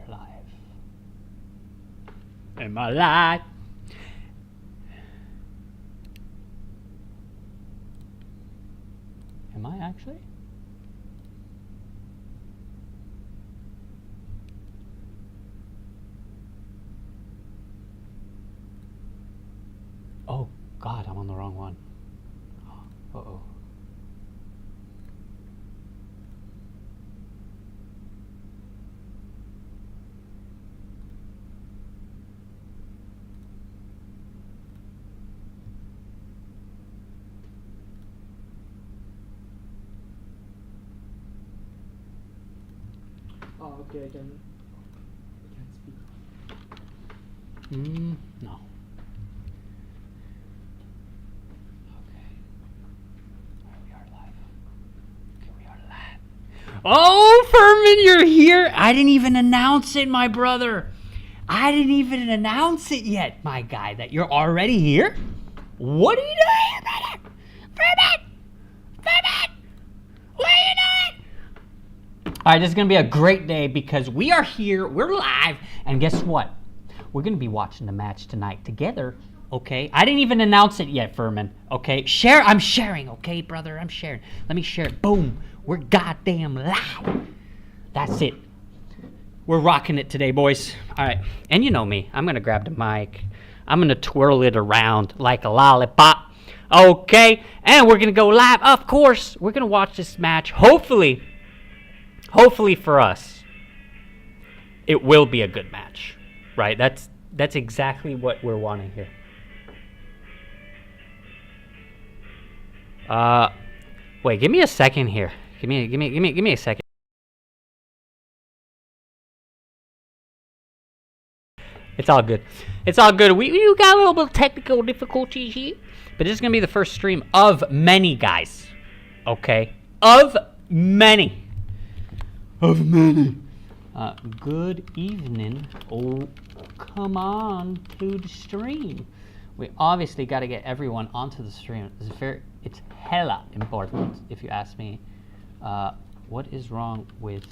live? Am I live? Am I actually? Oh God, I'm on the wrong one. Uh-oh. Oh, okay, I can speak. No. Okay. We are live. Okay, we are live. Oh, Furman, you're here. I didn't even announce it, my brother. I didn't even announce it yet, my guy, that you're already here. What are you doing, brother? Furman! What are you doing? All right, this is going to be a great day because we are here, we're live, and guess what? We're going to be watching the match tonight together, okay? I didn't even announce it yet, Furman, okay? I'm sharing, okay, brother? I'm sharing. Let me share it. Boom. We're goddamn live. That's it. We're rocking it today, boys. All right, and you know me. I'm going to grab the mic. I'm going to twirl it around like a lollipop, okay? And we're going to go live. Of course, we're going to watch this match. Hopefully for us, it will be a good match, right? That's exactly what we're wanting here. Wait, give me a second here. Give me a second. It's all good. It's all good. We got a little bit of technical difficulties here, but this is gonna be the first stream of many, guys. Okay, of many. Good evening. Oh, come on to the stream. We obviously got to get everyone onto the stream. It's hella important, if you ask me. What is wrong with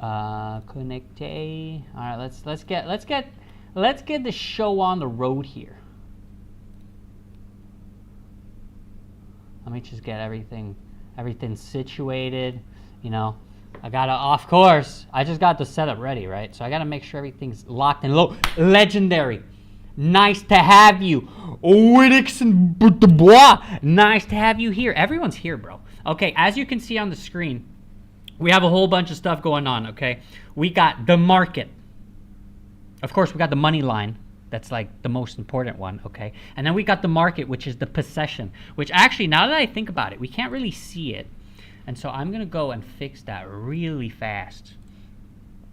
connecte? All right, let's get the show on the road here. Let me just get everything situated. You know, I just got the setup ready, right? So I gotta make sure everything's locked and low. Legendary. Nice to have you. Winnix and Dubois. Nice to have you here. Everyone's here, bro. Okay, as you can see on the screen, we have a whole bunch of stuff going on, okay? We got the market. Of course, we got the money line. That's like the most important one, okay? And then we got the market, which is the possession, which actually, now that I think about it, we can't really see it. And so I'm going to go and fix that really fast.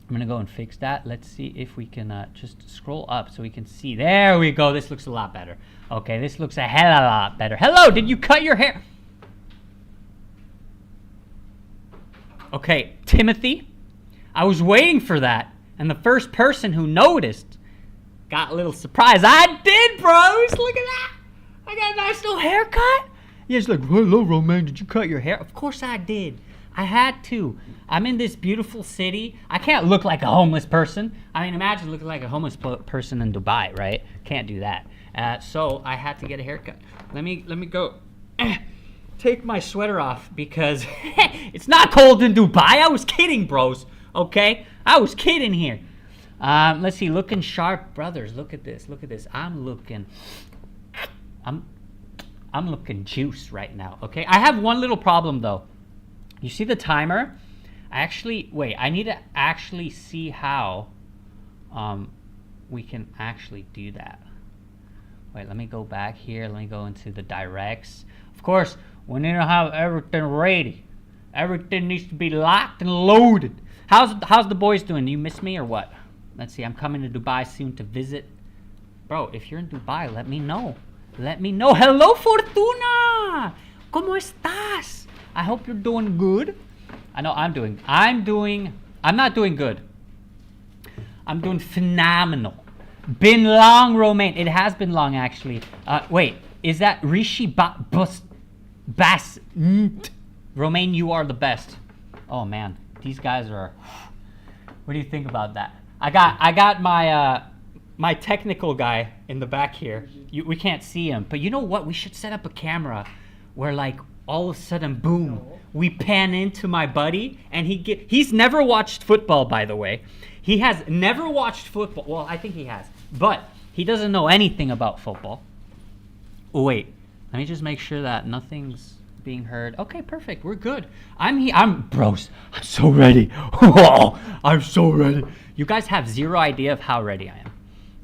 I'm going to go and fix that. Let's see if we can just scroll up so we can see. There we go. This looks a lot better. Okay, this looks a hell of a lot better. Hello, did you cut your hair? Okay, Timothy, I was waiting for that. And the first person who noticed got a little surprised. I did, bros. Look at that. I got a nice little haircut. Yeah, it's like, hello, Romain, did you cut your hair? Of course I did. I had to. I'm in this beautiful city. I can't look like a homeless person. I mean, imagine looking like a homeless person in Dubai, right? Can't do that. So I had to get a haircut. Let me go take my sweater off because it's not cold in Dubai. I was kidding, bros. Okay? I was kidding here. Let's see. Looking sharp, brothers. Look at this. Look at this. I'm looking juice right now, okay? I have one little problem, though. You see the timer? I need to actually see how we can actually do that. Wait, let me go back here. Let me go into the directs. Of course, we need to have everything ready. Everything needs to be locked and loaded. How's the boys doing? Do you miss me or what? Let's see. I'm coming to Dubai soon to visit. Bro, if you're in Dubai, let me know. Let me know. Hello, Fortuna. ¿Cómo estás? I hope you're doing good. I know I'm not doing good. I'm doing phenomenal. Been long, Romain. It has been long, actually. Wait, is that Rishi Bas? Romain, you are the best. Oh, man. These guys are... What do you think about that? I got my my technical guy in the back here. We can't see him, but you know what? We should set up a camera where like all of a sudden, boom, we pan into my buddy, and he's never watched football, by the way. He has never watched football. Well, I think he has, but he doesn't know anything about football. Oh, wait, let me just make sure that nothing's being heard. Okay, perfect. We're good. Bros, I'm so ready. Oh, I'm so ready. You guys have zero idea of how ready I am.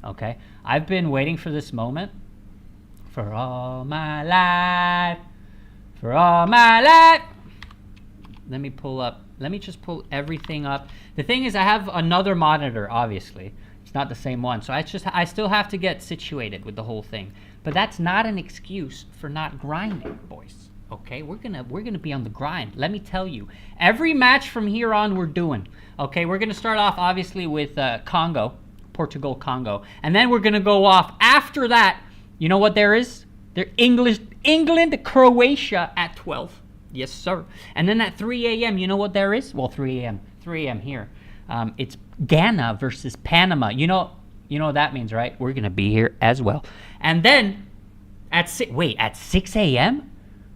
Okay, I've been waiting for this moment for all my life. For all my life. Let me just pull everything up. The thing is, I have another monitor, obviously. It's not the same one. So I still have to get situated with the whole thing. But that's not an excuse for not grinding, boys. Okay, we're gonna be on the grind. Let me tell you. Every match from here on we're doing. Okay, we're gonna start off obviously with Congo, Portugal, Congo. And then we're gonna go off after that. You know what there is? England, Croatia at 12. Yes, sir. And then at 3 a.m., you know what there is? Well, 3 a.m. here. It's Ghana versus Panama. You know what that means, right? We're going to be here as well. And then at 6 a.m.?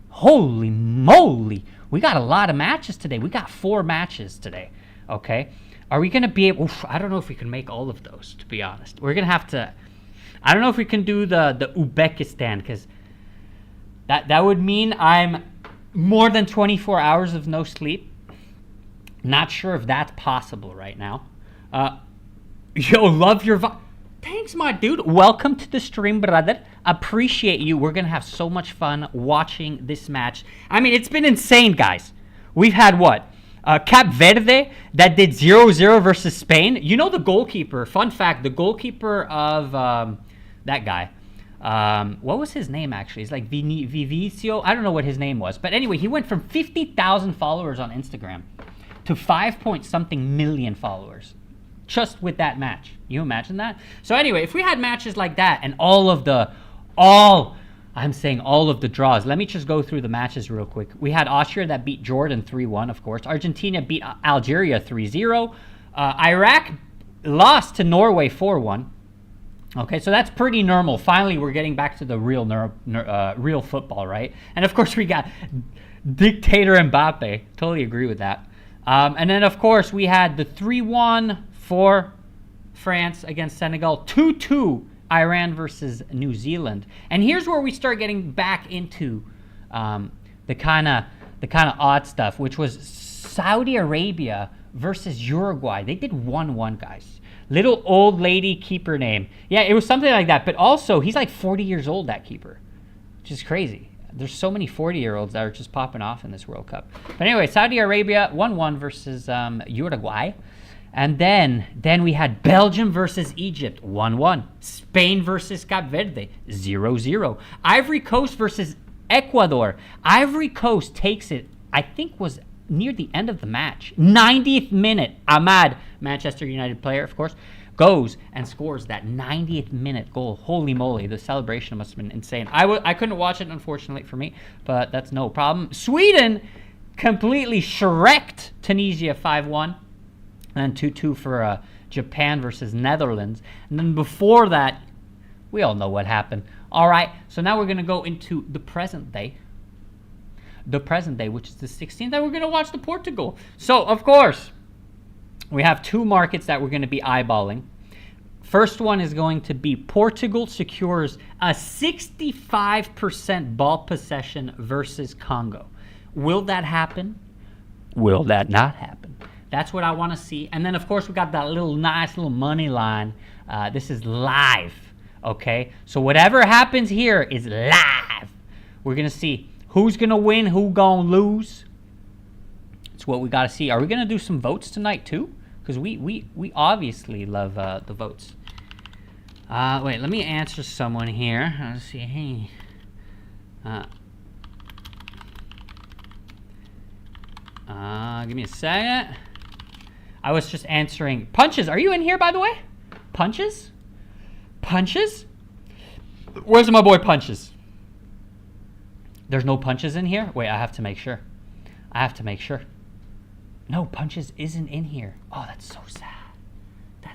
Holy moly. We got a lot of matches today. We got 4 matches today, okay? Are we going to be able... I don't know if we can make all of those, to be honest. We're going to have to... I don't know if we can do the Uzbekistan, because that would mean I'm more than 24 hours of no sleep. Not sure if that's possible right now. Yo, love your Thanks, my dude. Welcome to the stream, brother. Appreciate you. We're going to have so much fun watching this match. I mean, it's been insane, guys. We've had what? Cap Verde that did 0-0 versus Spain. You know the goalkeeper. Fun fact, the goalkeeper of... that guy. What was his name, actually? It's like Vivicio. I don't know what his name was. But anyway, he went from 50,000 followers on Instagram to 5-point-something million followers just with that match. You imagine that? So anyway, if we had matches like that and all of the draws. Let me just go through the matches real quick. We had Austria that beat Jordan 3-1, of course. Argentina beat Algeria 3-0. Iraq lost to Norway 4-1. Okay, so that's pretty normal. Finally, we're getting back to the real football, right? And of course, we got Dictator Mbappe. Totally agree with that. And then, of course, we had the 3-1 for France against Senegal, 2-2 Iran versus New Zealand. And here's where we start getting back into the kind of odd stuff, which was Saudi Arabia versus Uruguay. They did 1-1, guys. Little old lady keeper name. Yeah, it was something like that. But also, he's like 40 years old, that keeper, which is crazy. There's so many 40-year-olds that are just popping off in this World Cup. But anyway, Saudi Arabia 1-1 versus Uruguay. And then we had Belgium versus Egypt 1-1. Spain versus Cape Verde 0-0. Ivory Coast versus Ecuador. Ivory Coast takes it, I think was near the end of the match. 90th minute, Ahmad, Manchester United player, of course, goes and scores that 90th minute goal. Holy moly, the celebration must have been insane. I couldn't watch it, unfortunately, for me, but that's no problem. Sweden completely shreked Tunisia 5-1, and then 2-2 for Japan versus Netherlands. And then before that, we all know what happened. All right, so now we're going to go into the present day. The present day, which is the 16th, and we're going to watch the Portugal. So, of course, we have 2 markets that we're going to be eyeballing. First one is going to be Portugal secures a 65% ball possession versus Congo. Will that happen? Will that not happen? That's what I want to see. And then, of course, we got that nice little money line. This is live, okay? So whatever happens here is live. We're going to see who's going to win, who going to lose. It's what we got to see. Are we going to do some votes tonight, too? Because we obviously love the votes. Wait, let me answer someone here. Let's see. Hey. Give me a second. I was just answering. Punches, are you in here, by the way? Punches? Punches? Where's my boy Punches? There's no Punches in here? Wait, I have to make sure. No, Punches isn't in here. Oh, that's so sad.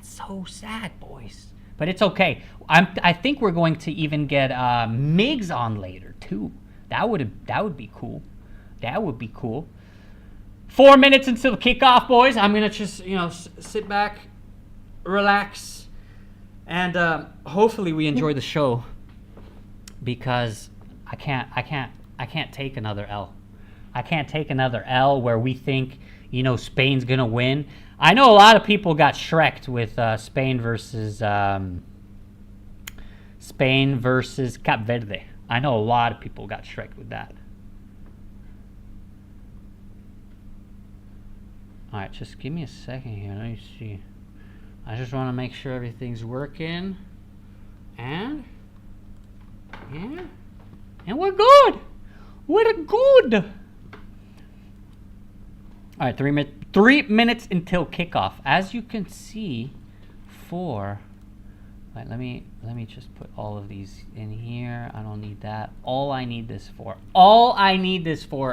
That's so sad, boys. But it's okay. I think we're going to even get Migs on later too. That would be cool. That would be cool. 4 minutes until kickoff, boys. I'm gonna just sit back, relax, and hopefully we enjoy the show, because I can't take another L. I can't take another L where we think Spain's gonna win. I know a lot of people got shreked with Spain versus Cap Verde. I know a lot of people got shreked with that. All right, just give me a second here. Let me see. I just want to make sure everything's working, and we're good. We're good. All right, 3 minutes until kickoff. As you can see, let me just put all of these in here. I don't need that. All I need this for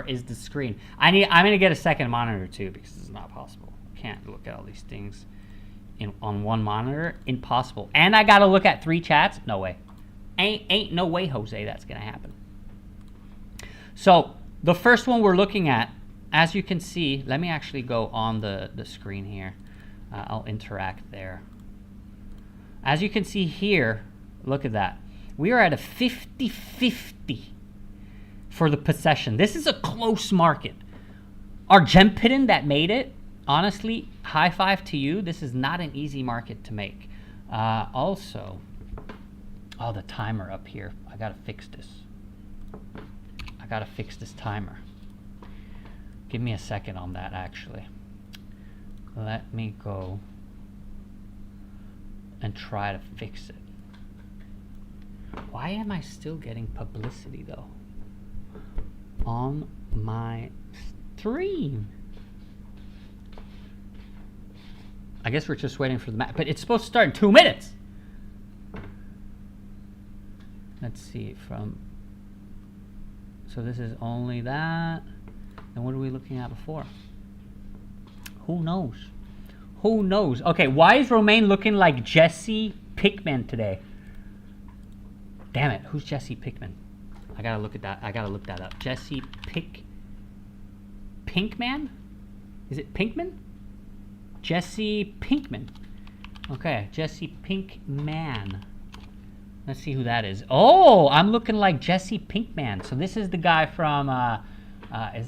is the screen. I'm gonna get a second monitor too, because this is not possible. I can't look at all these things on one monitor. Impossible. And I gotta look at 3 chats. No way. Ain't no way, Jose, that's gonna happen. So the first one we're looking at, as you can see, let me actually go on the screen here. I'll interact there. As you can see here, look at that. We are at a 50-50 for the possession. This is a close market. Argentin that made it, honestly, high five to you. This is not an easy market to make. Also, the timer up here. I gotta fix this. I gotta fix this timer. Give me a second on that, actually. Let me go and try to fix it. Why am I still getting publicity though on my stream? I guess we're just waiting for the match, but it's supposed to start in 2 minutes. Let's see, so this is only that. And what are we looking at before? Who knows? Who knows? Okay, why is Romain looking like Jesse Pinkman today? Damn it, who's Jesse Pinkman? I gotta look at that. I gotta look that up. Jesse Pinkman? Is it Pinkman? Jesse Pinkman. Okay, Jesse Pinkman. Let's see who that is. Oh, I'm looking like Jesse Pinkman. So this is the guy from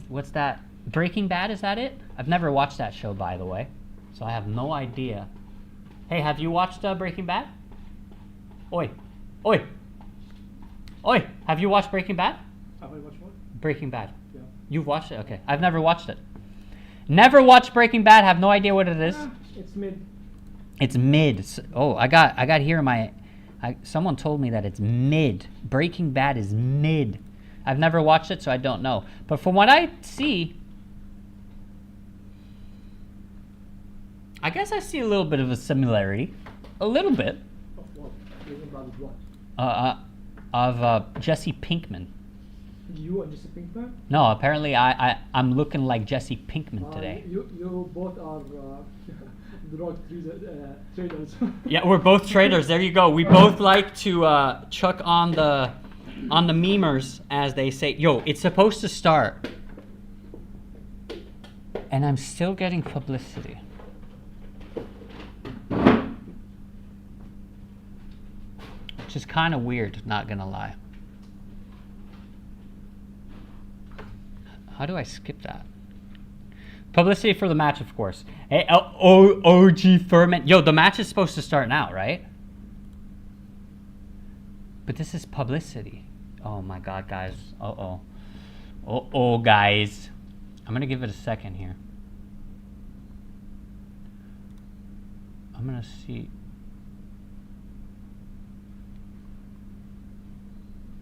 what's that? Breaking Bad, is that it? I've never watched that show, by the way, so I have no idea. Hey, have you watched Breaking Bad? Oi. Have you watched Breaking Bad? Have I watched what? Breaking Bad. Yeah. You've watched it? Okay. I've never watched it. Never watched Breaking Bad. Have no idea what it is. It's mid. It's mid. Oh, I got here someone told me that it's mid. Breaking Bad is mid. I've never watched it, so I don't know. But from what I see, I guess I see a little bit of a similarity. A little bit. Of what? Breaking Bad with what? Of Jesse Pinkman. You and Jesse Pinkman? No, apparently I'm looking like Jesse Pinkman today. You both are drug traders. Yeah, we're both traders. There you go. We both like to chuck on the memers, as they say. Yo, it's supposed to start, and I'm still getting publicity. Which is kind of weird, not gonna lie. How do I skip that? Publicity for the match, of course. Hey, OG Ferment. Yo, the match is supposed to start now, right? But this is publicity. Oh my god, guys. Uh-oh, guys. I'm gonna give it a second here. I'm gonna see.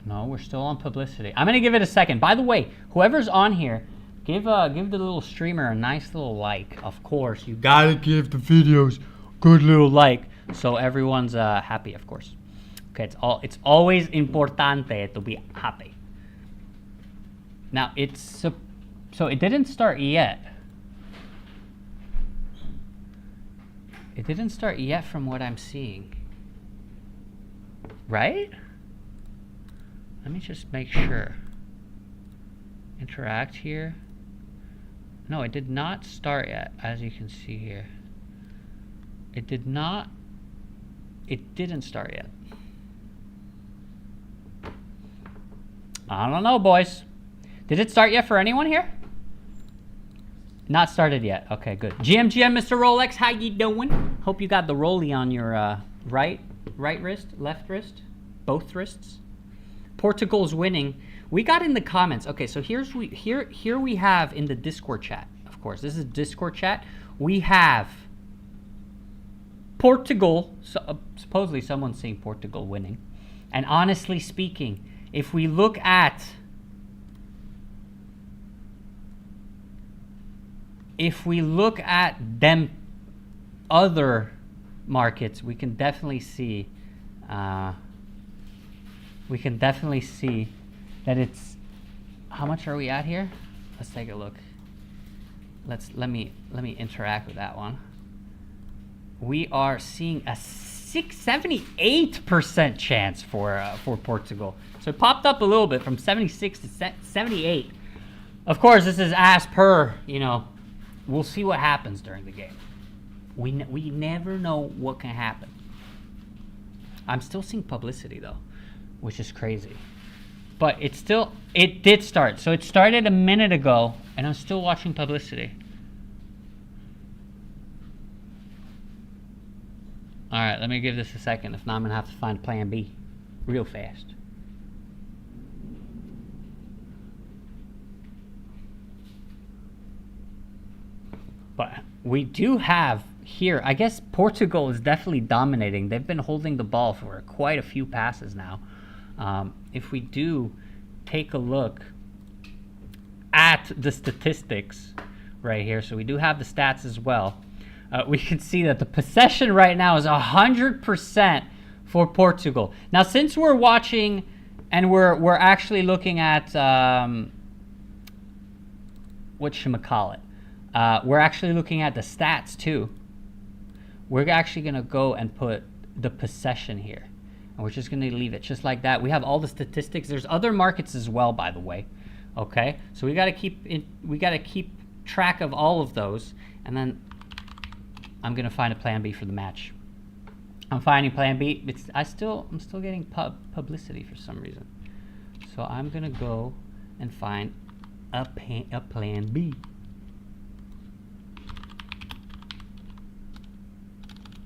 No, we're still on publicity. I'm gonna give it a second. By the way, whoever's on here, give the little streamer a nice little like. Of course, you gotta give the videos good little like, so everyone's happy, of course. Okay, it's always importante to be happy. Now so it didn't start yet. It didn't start yet from what I'm seeing. Right? Let me just make sure. Interact here. No, it did not start yet, as you can see here. It didn't start yet. I don't know, boys. Did it start yet for anyone here? Not started yet. Okay, good. GM, Mr. Rolex, how you doing? Hope you got the rollie on your right wrist, left wrist, both wrists. Portugal's winning. We got in the comments. Okay, so here we have in the Discord chat. Of course, this is Discord chat. We have Portugal. Supposedly, someone's saying Portugal winning. And honestly speaking, if we look at them other markets, we can definitely see that it's, how much are we at here? Let's take a look. Let me interact with that one. We are seeing a 78% chance for Portugal. So it popped up a little bit from 76 to 78. Of course, this is as per, we'll see what happens during the game. We never know what can happen. I'm still seeing publicity though, which is crazy. But it did start. So it started a minute ago, and I'm still watching publicity. All right, let me give this a second. If not, I'm going to have to find plan B real fast. But we do have here, I guess Portugal is definitely dominating. They've been holding the ball for quite a few passes now. If we do take a look at the statistics right here, so we do have the stats as well. We can see that the possession right now is 100% for Portugal. Now, since we're watching and we're actually looking at ㅍxo.market, we're actually looking at the stats too. We're actually going to go and put the possession here. And we're just going to leave it just like that. We have all the statistics. There's other markets as well, by the way. Okay, so we got to keep track of all of those, and then I'm going to find a plan B for the match. I'm finding plan B. I'm still getting publicity for some reason. So I'm going to go and find a plan B.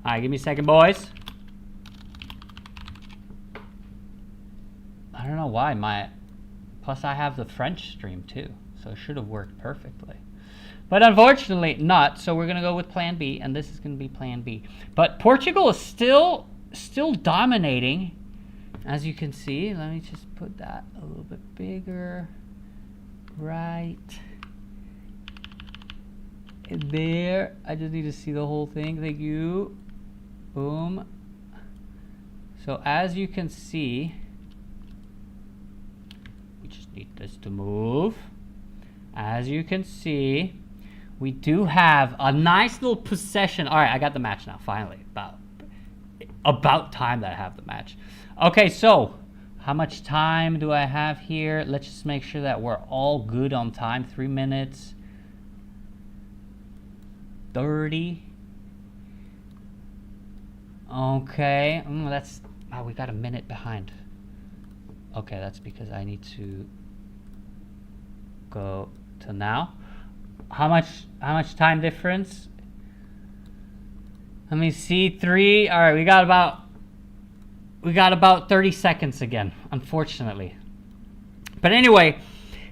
All right, give me a second, boys. I don't know why plus I have the French stream too, so it should have worked perfectly. But unfortunately not, so we're gonna go with plan B, and this is gonna be plan B. But Portugal is still dominating, as you can see. Let me just put that a little bit bigger. Right there. I just need to see the whole thing. Thank you. Boom. So as you can see, we just need this to move. As you can see, we do have a nice little possession. All right, I got the match now, finally. About time that I have the match. Okay, so how much time do I have here? Let's just make sure that we're all good on time. 3 minutes 30. Okay, we got a minute behind. Okay, that's because I need to go to now. How much time difference? Let me see. 3. All right, we got about 30 seconds again, unfortunately. But anyway,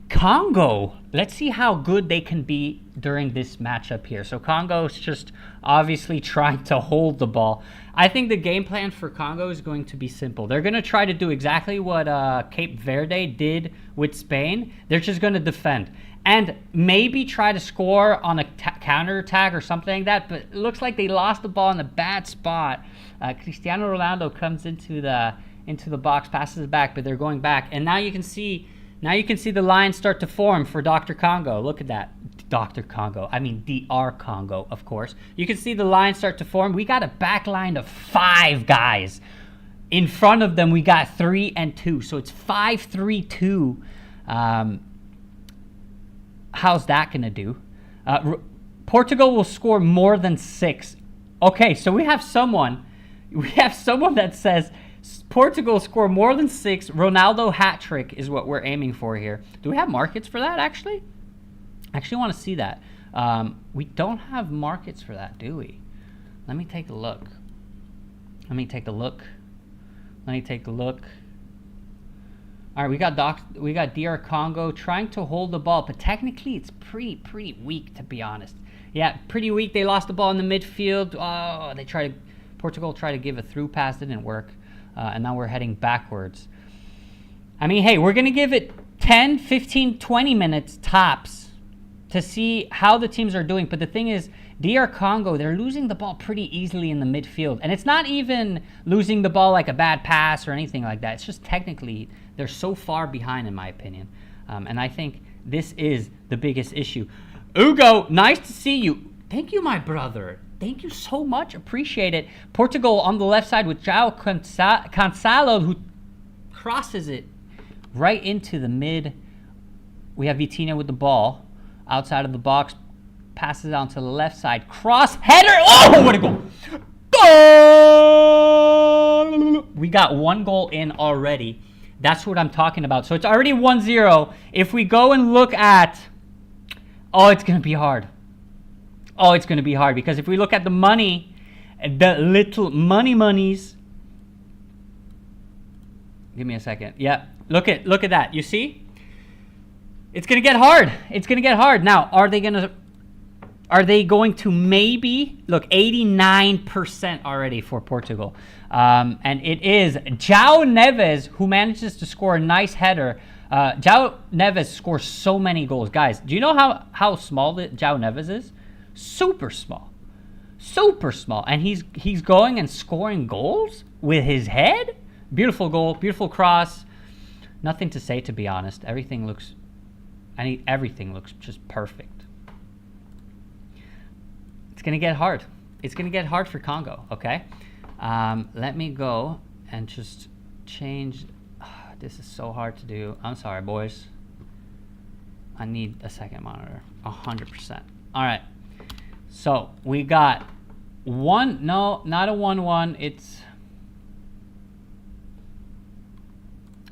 Congo, let's see how good they can be during this matchup here. So Congo's just obviously trying to hold the ball. I think the game plan for Congo is going to be simple. They're going to try to do exactly what Cape Verde did with Spain. They're just going to defend and maybe try to score on a counterattack or something like that. But it looks like they lost the ball in a bad spot. Cristiano Ronaldo comes into the box, passes it back, but they're going back. And now you can see the lines start to form for Dr. Congo. Look at that. Dr. Congo. I mean, DR Congo, of course. You can see the lines start to form. We got a back line of 5 guys. In front of them, we got 3 and 2. So it's 5-3-2. How's that going to do? Portugal will score more than 6. Okay, so we have someone that says Portugal score more than 6. Ronaldo hat trick is what we're aiming for here. Do we have markets for that, actually? I actually want to see that. We don't have markets for that, do we? Let me take a look. All right, we got DR Congo trying to hold the ball, but technically it's pretty weak, to be honest. Yeah, pretty weak. They lost the ball in the midfield. Oh, Portugal tried to give a through pass, didn't work, and now we're heading backwards. I mean, hey, we're gonna give it 10, 15, 20 minutes tops to see how the teams are doing. But the thing is, DR Congo, they're losing the ball pretty easily in the midfield, and it's not even losing the ball like a bad pass or anything like that. It's just technically they're so far behind, in my opinion, and I think this is the biggest issue. Hugo, nice to see you. Thank you, my brother. Thank you so much. Appreciate it. Portugal on the left side with João Cancelo, who crosses it right into the mid. We have Vitinha with the ball outside of the box. Passes it on to the left side. Cross header. Oh, what a goal. Goal! We got 1 goal in already. That's what I'm talking about. So it's already 1-0. If we go and look at... Oh, it's going to be hard. Because if we look at the money, the little monies. Give me a second. Yeah, look at that. You see? It's going to get hard. Now, are they going to maybe... Look, 89% already for Portugal. And it is João Neves who manages to score a nice header. João Neves scores so many goals. Guys, do you know how small João Neves is? Super small. And he's going and scoring goals with his head? Beautiful goal, beautiful cross. Nothing to say, to be honest. Everything looks just perfect. It's going to get hard. It's going to get hard for Congo, okay? Let me go and just change. This is so hard to do. I'm sorry, boys. I need a second monitor. 100%. All right. So we got one. No, not a 1-1. It's...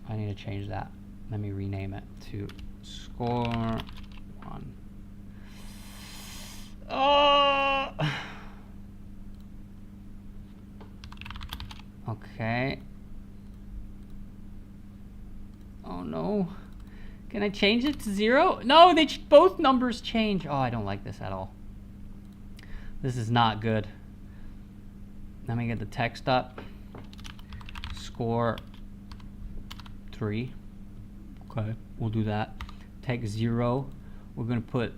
I need to change that. Let me rename it to score 1. Oh! Okay. Oh no. Can I change it to 0? No, both numbers change. Oh, I don't like this at all. This is not good. Let me get the text up. Score 3. Okay, we'll do that. Take 0. We're going to put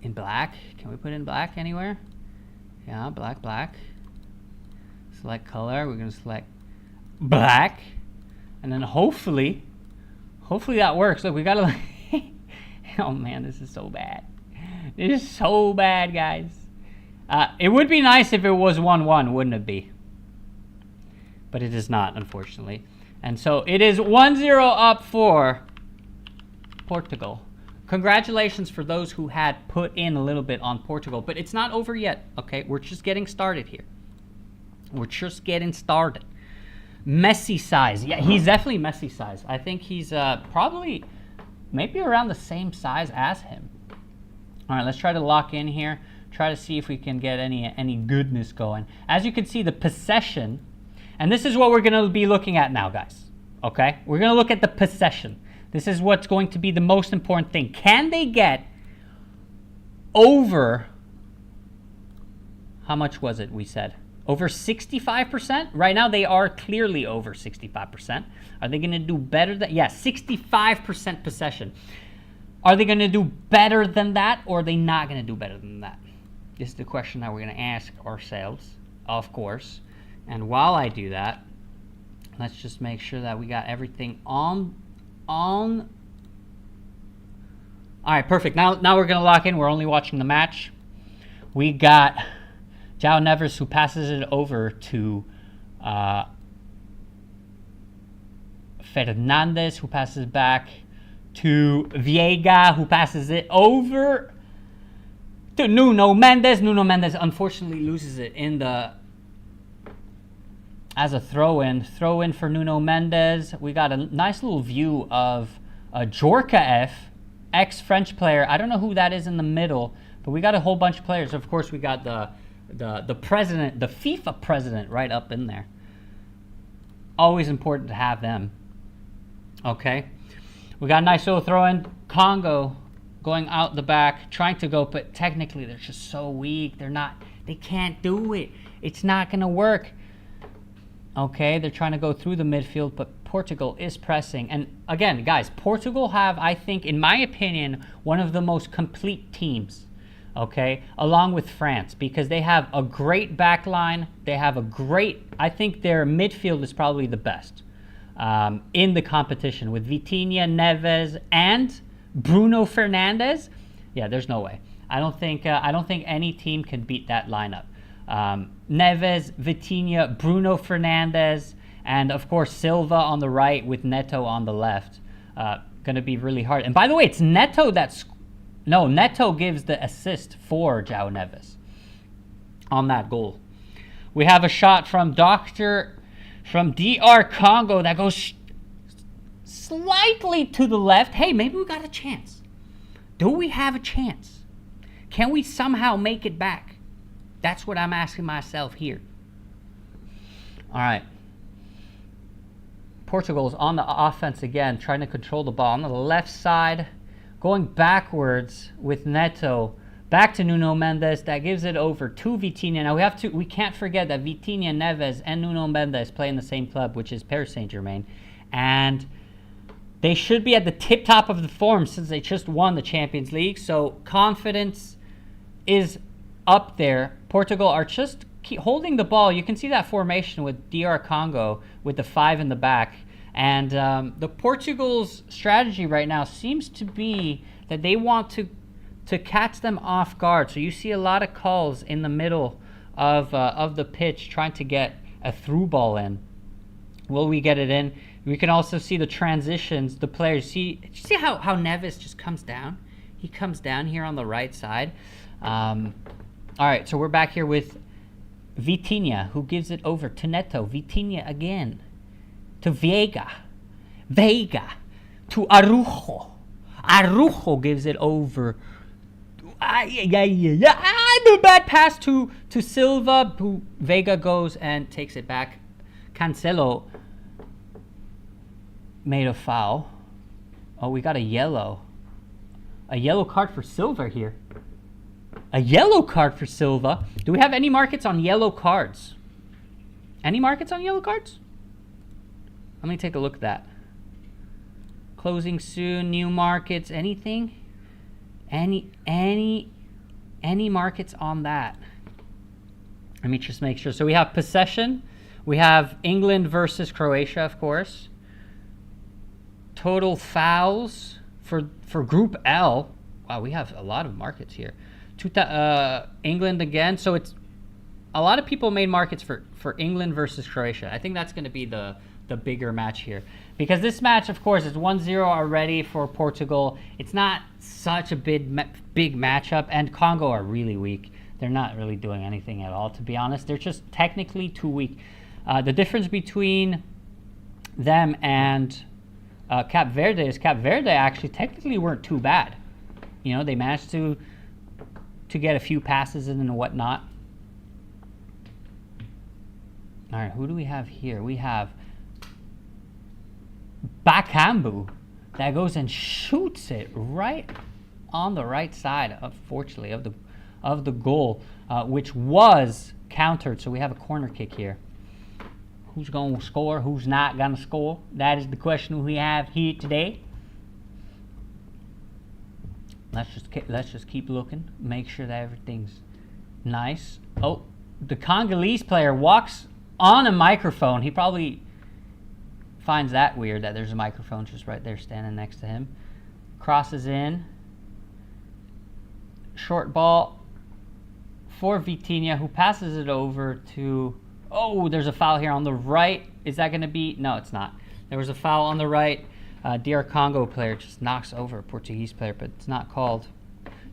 in black. Can we put in black anywhere? Yeah, black. Select color. We're going to select black. And then hopefully that works. Look, we got to... Oh, man, this is so bad. This is so bad, guys. It would be nice if it was 1-1, wouldn't it be? But it is not, unfortunately. And so it is 1-0 up for Portugal. Congratulations for those who had put in a little bit on Portugal. But it's not over yet, okay? We're just getting started here. Messi size. Yeah, he's definitely Messi size. I think he's probably maybe around the same size as him. All right, let's try to lock in here. Try to see if we can get any goodness going. As you can see, the possession, and this is what we're going to be looking at now, guys. Okay? We're going to look at the possession. This is what's going to be the most important thing. Can they get over, how much was it we said? Over 65%? Right now they are clearly over 65%. Are they going to do better than, yeah, 65% possession. Are they going to do better than that, or are they not going to do better than that? This is the question that we're going to ask ourselves, of course. And while I do that, let's just make sure that we got everything on All right, perfect. Now we're going to lock in. We're only watching the match. We got João Neves, who passes it over to Fernandes, who passes it back to Viega, who passes it over to Nuno Mendes. Nuno Mendes unfortunately loses it as a throw-in. Throw-in for Nuno Mendes. We got a nice little view of Djorkaeff, ex-French player. I don't know who that is in the middle, but we got a whole bunch of players. Of course, we got the president, the FIFA president, right up in there. Always important to have them. Okay. We got a nice little throw-in. Congo going out the back, trying to go, but technically they're just so weak. They can't do it. It's not going to work. Okay, they're trying to go through the midfield, but Portugal is pressing. And again, guys, Portugal have, I think, in my opinion, one of the most complete teams, okay, along with France, because they have a great back line. They have I think their midfield is probably the best in the competition with Vitinha, Neves, and Bruno Fernandes. Yeah, there's no way. I don't think any team can beat that lineup. Neves, Vitinha, Bruno Fernandes, and of course Silva on the right with Neto on the left. Going to be really hard. And by the way, it's Neto Neto gives the assist for João Neves on that goal. We have a shot from DR Congo that goes slightly to the left. Hey, maybe we got a chance. Do we have a chance? Can we somehow make it back? That's what I'm asking myself here. All right. Portugal's on the offense again, trying to control the ball on the left side, going backwards with Neto, back to Nuno Mendes. That gives it over to Vitinha. Now we can't forget that Vitinha, Neves, and Nuno Mendes play in the same club, which is Paris Saint-Germain, and they should be at the tip top of the form since they just won the Champions League. So confidence is up there. Portugal are just keep holding the ball. You can see that formation with DR Congo with the 5 in the back. And the Portugal's strategy right now seems to be that they want to catch them off guard. So you see a lot of calls in the middle of the pitch trying to get a through ball in. Will we get it in? We can also see the transitions. The players see how Neves just comes down. He comes down here on the right side. All right, so we're back here with Vitinha, who gives it over to Neto. Vitinha again to Vega to Araujo. Araujo gives it over. The bad pass to Silva, who Vega goes and takes it back. Cancelo made a foul. Oh, we got a yellow card for Silva here. A yellow card for Silva. Do we have any markets on yellow cards? Any markets on yellow cards? Let me take a look at that. Closing soon, new markets, anything? Any markets on that? Let me just make sure. So we have possession. We have England versus Croatia, of course. Total fouls for Group L. Wow, we have a lot of markets here. England again. So it's a lot of people made markets for England versus Croatia. I think that's going to be the bigger match here. Because this match, of course, is 1-0 already for Portugal. It's not such a big matchup. And Congo are really weak. They're not really doing anything at all, to be honest. They're just technically too weak. The difference between them and Cape Verde is Cape Verde actually technically weren't too bad. You know, they managed to get a few passes in and whatnot. All right, who do we have here? We have Bakambu that goes and shoots it right on the right side, unfortunately, of the goal, which was countered. So we have a corner kick here. Who's going to score? Who's not going to score? That is the question we have here today. Let's just keep looking. Make sure that everything's nice. Oh, the Congolese player walks on a microphone. He probably finds that weird that there's a microphone just right there standing next to him. Crosses in. short ball for Vitinha, who passes it over to... Oh, there's a foul here on the right. Is that going to be... No, it's not. There was a foul on the right. DR Congo player just knocks over a Portuguese player, but it's not called.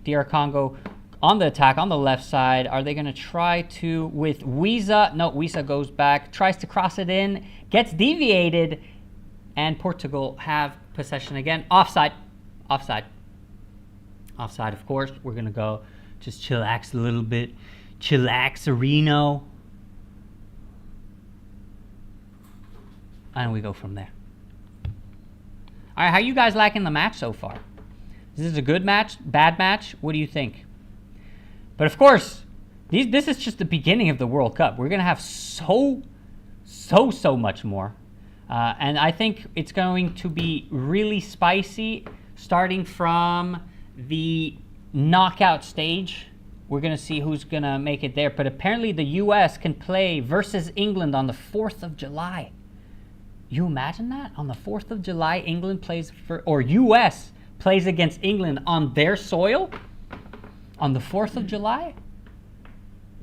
DR Congo on the attack on the left side. Are they going to try to with ㅍxo? No, ㅍxo goes back, tries to cross it in, gets deviated, and Portugal have possession again. Offside. Offside. Offside, of course. We're going to go just chillax a little bit. Chillax-erino. And we go from there. All right, how you guys liking the match so far? Is this a good match? Bad match? What do you think? But of course, this is just the beginning of the World Cup. We're going to have so much more. And I think it's going to be really spicy starting from the knockout stage. We're going to see who's going to make it there. But apparently the U.S. can play versus England on the 4th of July. You imagine that? On the 4th of July, England plays or U.S. plays against England on their soil? On the 4th of July?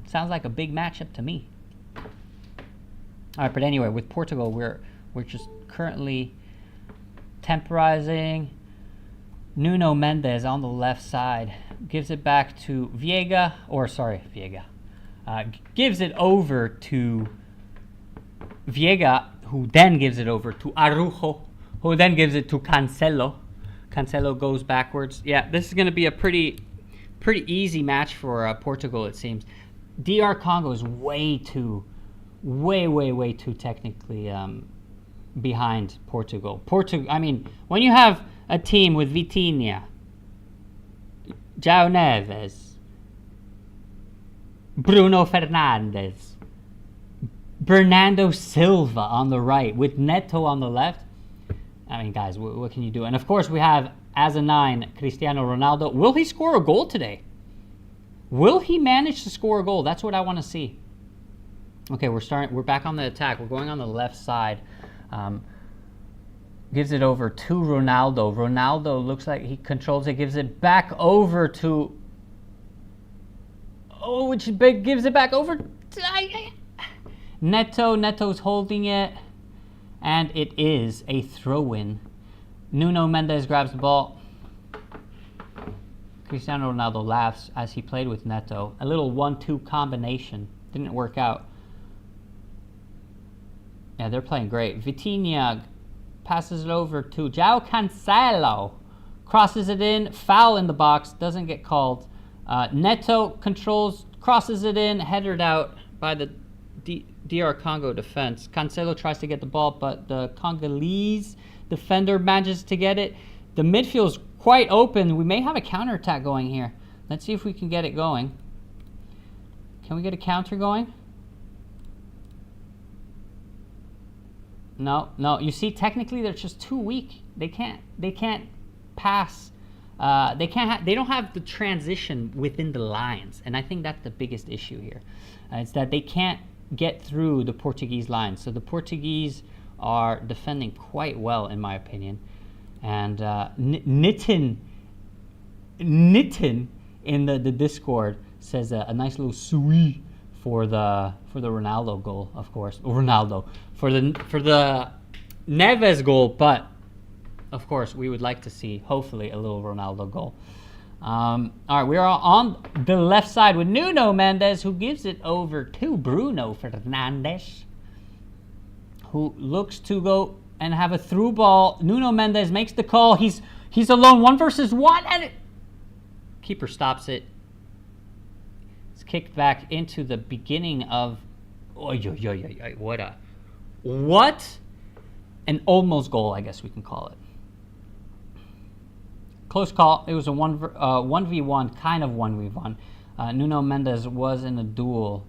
Sounds like a big matchup to me. All right, but anyway, with Portugal, we're just currently temporizing. Nuno Mendes on the left side gives it back to Viega, gives it over to Viega, who then gives it over to Araujo, who then gives it to Cancelo. Cancelo goes backwards. Yeah, this is going to be a pretty easy match for Portugal, it seems. DR Congo is way too technically behind Portugal. I mean, when you have a team with Vitinha, João Neves, Bruno Fernandes, Bernardo Silva on the right, with Neto on the left. I mean, guys, what can you do? And of course, we have, as a 9, Cristiano Ronaldo. Will he score a goal today? Will he manage to score a goal? That's what I want to see. Okay, we're back on the attack. We're going on the left side. Gives it over to Ronaldo. Ronaldo looks like he controls it, gives it back over to... Oh, which big gives it back over to... Neto. Neto's holding it, and it is a throw-in. Nuno Mendes grabs the ball. Cristiano Ronaldo laughs as he played with Neto. A little 1-2 combination. Didn't work out. Yeah, they're playing great. Vitinha passes it over to João Cancelo. Crosses it in. Foul in the box. Doesn't get called. Neto controls, crosses it in, headed out by the DR Congo defense. Cancelo tries to get the ball, but the Congolese defender manages to get it. The midfield's quite open. We may have a counterattack going here. Let's see if we can get it going. Can we get a counter going? No. You see, technically they're just too weak. They can't pass. They don't have the transition within the lines, and I think that's the biggest issue here. It's that they can't get through the Portuguese lines. So the Portuguese are defending quite well, in my opinion. And Nitten in the Discord says a nice little sui for the Ronaldo goal, of course. Ronaldo for the Neves goal, but of course we would like to see hopefully a little Ronaldo goal. All right, we are on the left side with Nuno Mendes, who gives it over to Bruno Fernandes, who looks to go and have a through ball. Nuno Mendes makes the call. He's alone, 1 versus 1, and keeper stops it. It's kicked back into the beginning of... What an almost goal, I guess we can call it. Close call. It was a 1v1, kind of 1v1. Nuno Mendes was in a duel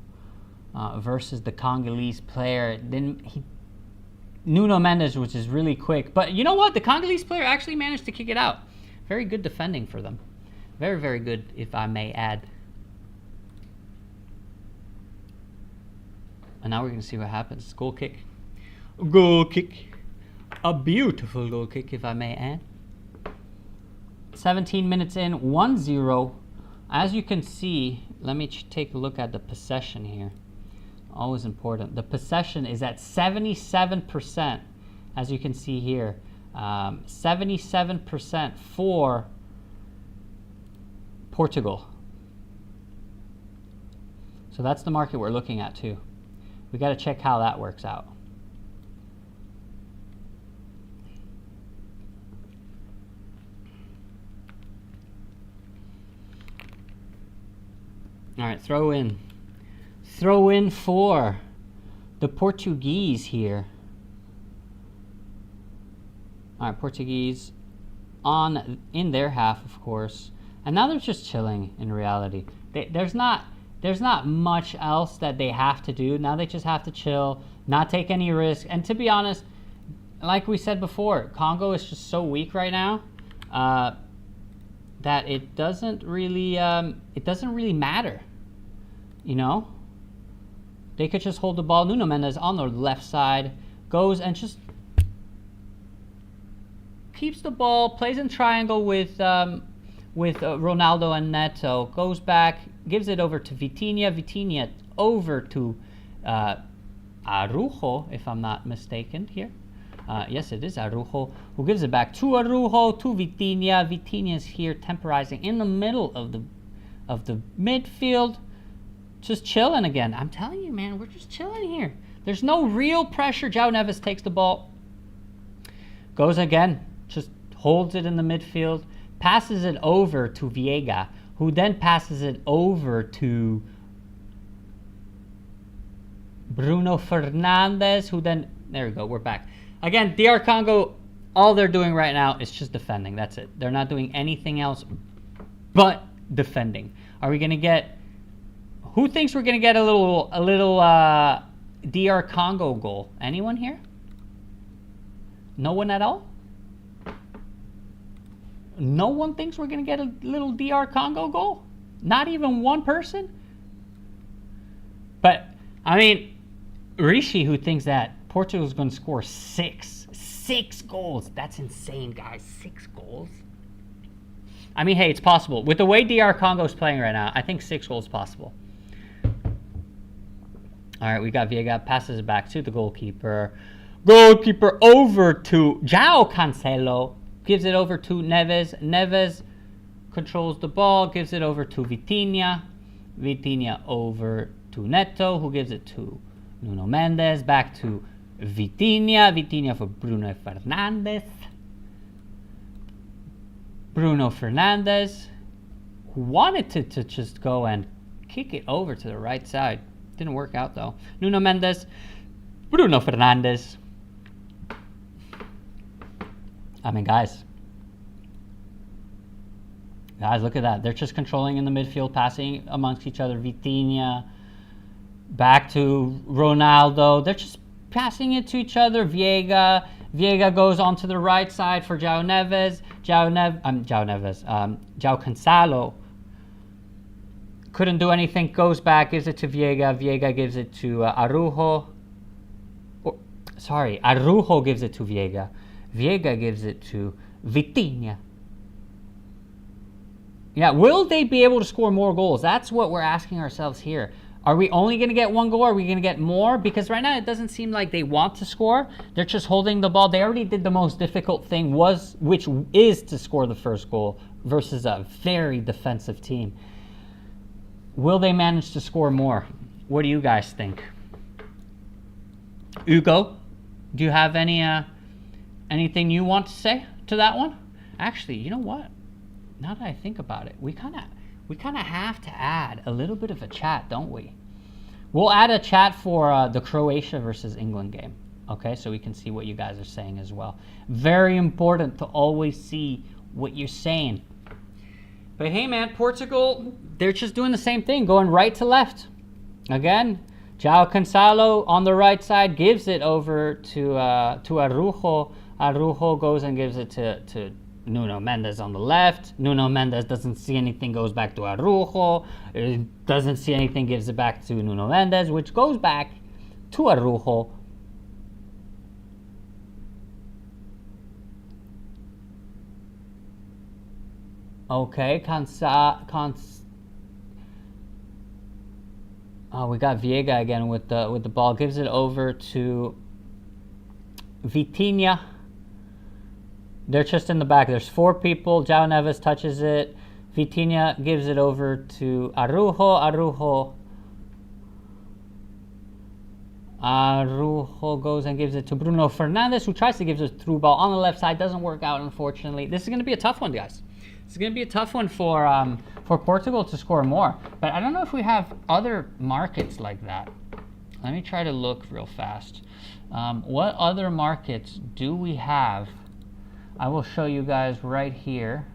versus the Congolese player. Nuno Mendes, which is really quick. But you know what? The Congolese player actually managed to kick it out. Very good defending for them. Very, very good, if I may add. And now we're going to see what happens. Goal kick. Goal kick. A beautiful goal kick, if I may add. 17 minutes in, 1-0. As you can see, let me take a look at the possession here. Always important. The possession is at 77%, as you can see here. 77% for Portugal. So that's the market we're looking at too. We got to check how that works out. All right, throw in for the Portuguese here. All right, Portuguese in their half, of course, and now they're just chilling. In reality, there's not much else that they have to do. Now they just have to chill, not take any risk. And to be honest, like we said before, Congo is just so weak right now that it doesn't really matter. You know, they could just hold the ball. Nuno Mendes on the left side goes and just keeps the ball, plays in triangle with Ronaldo and Neto, goes back, gives it over to Vitinha over to Araujo, if I'm not mistaken here. Yes, it is Araujo, who gives it back to Araujo, to Vitinha. Vitinha is here temporizing in the middle of the midfield, just chilling again. I'm telling you, man, we're just chilling here. There's no real pressure. João Neves takes the ball, goes again, just holds it in the midfield, passes it over to Viega, who then passes it over to Bruno Fernandes, who then, there we go, we're back. Again, DR Congo, all they're doing right now is just defending. That's it. They're not doing anything else but defending. Are we going to get, who thinks we're going to get a little DR Congo goal? Anyone here? No one at all? No one thinks we're going to get a little DR Congo goal? Not even one person? But, I mean, Rishi, who thinks that Portugal's going to score six goals. That's insane, guys. 6 goals. I mean, hey, it's possible. With the way DR Congo's playing right now, I think 6 goals is possible. All right, we got Viega, passes it back to the goalkeeper. Goalkeeper over to João Cancelo. Gives it over to Neves. Neves controls the ball, gives it over to Vitinha. Vitinha over to Neto, who gives it to Nuno Mendes. Back to Vitinha. Vitinha for Bruno Fernandes. Bruno Fernandes, who wanted to just go and kick it over to the right side. Didn't work out, though. Nuno Mendes. Bruno Fernandes. I mean, guys, look at that. They're just controlling in the midfield, passing amongst each other. Vitinha, back to Ronaldo. They're just passing it to each other. Viega goes onto the right side for João Neves. João Cancelo couldn't do anything. Goes back, gives it to Viega. Viega gives it to Araujo. Araujo gives it to Viega. Viega gives it to Vitinha. Yeah, will they be able to score more goals? That's what we're asking ourselves here. Are we only going to get 1 goal? Are we going to get more? Because right now it doesn't seem like they want to score. They're just holding the ball. They already did the most difficult thing, which is to score the first goal versus a very defensive team. Will they manage to score more? What do you guys think? Hugo, do you have anything you want to say to that one? Actually, you know what? Now that I think about it, we kind of have to add a little bit of a chat, don't we? We'll add a chat for the Croatia versus England game, okay? So we can see what you guys are saying as well. Very important to always see what you're saying. But hey, man, Portugal, they're just doing the same thing, going right to left. Again, João Cancelo on the right side gives it over to Araujo. Araujo goes and gives it to Nuno Mendes on the left. Nuno Mendes doesn't see anything, goes back to Araujo. Doesn't see anything, gives it back to Nuno Mendes, which goes back to Araujo. Okay, Oh, we got Viega again with the ball. Gives it over to Vitinha. They're just in the back. There's 4 people. João Neves touches it. Vitinha gives it over to Araujo. Araujo goes and gives it to Bruno Fernandes, who tries to give us a through ball on the left side. Doesn't work out, unfortunately. This is going to be a tough one, guys. This is going to be a tough one for Portugal to score more. But I don't know if we have other markets like that. Let me try to look real fast. What other markets do we have? I will show you guys right here.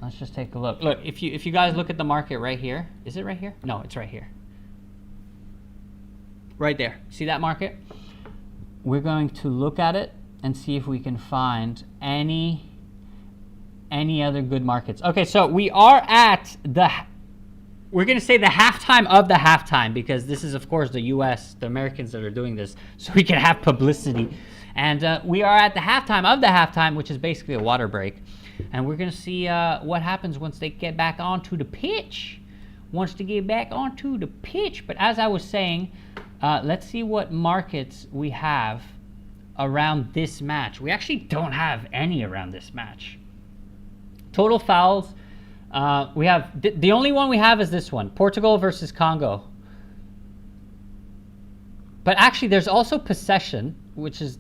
Let's just take a look. Look, if you guys look at the market right here, is it right here? No, it's right here. Right there. See that market? We're going to look at it and see if we can find any other good markets. Okay, so we are at we're going to say the halftime of the halftime, because this is, of course, the US, the Americans that are doing this, so we can have publicity. And we are at the halftime of the halftime, which is basically a water break. And we're going to see what happens once they get back onto the pitch. Once they get back onto the pitch. But as I was saying, let's see what markets we have around this match. We actually don't have any around this match. Total fouls. We have the only one we have is this one, Portugal versus Congo. But actually, there's also possession, which is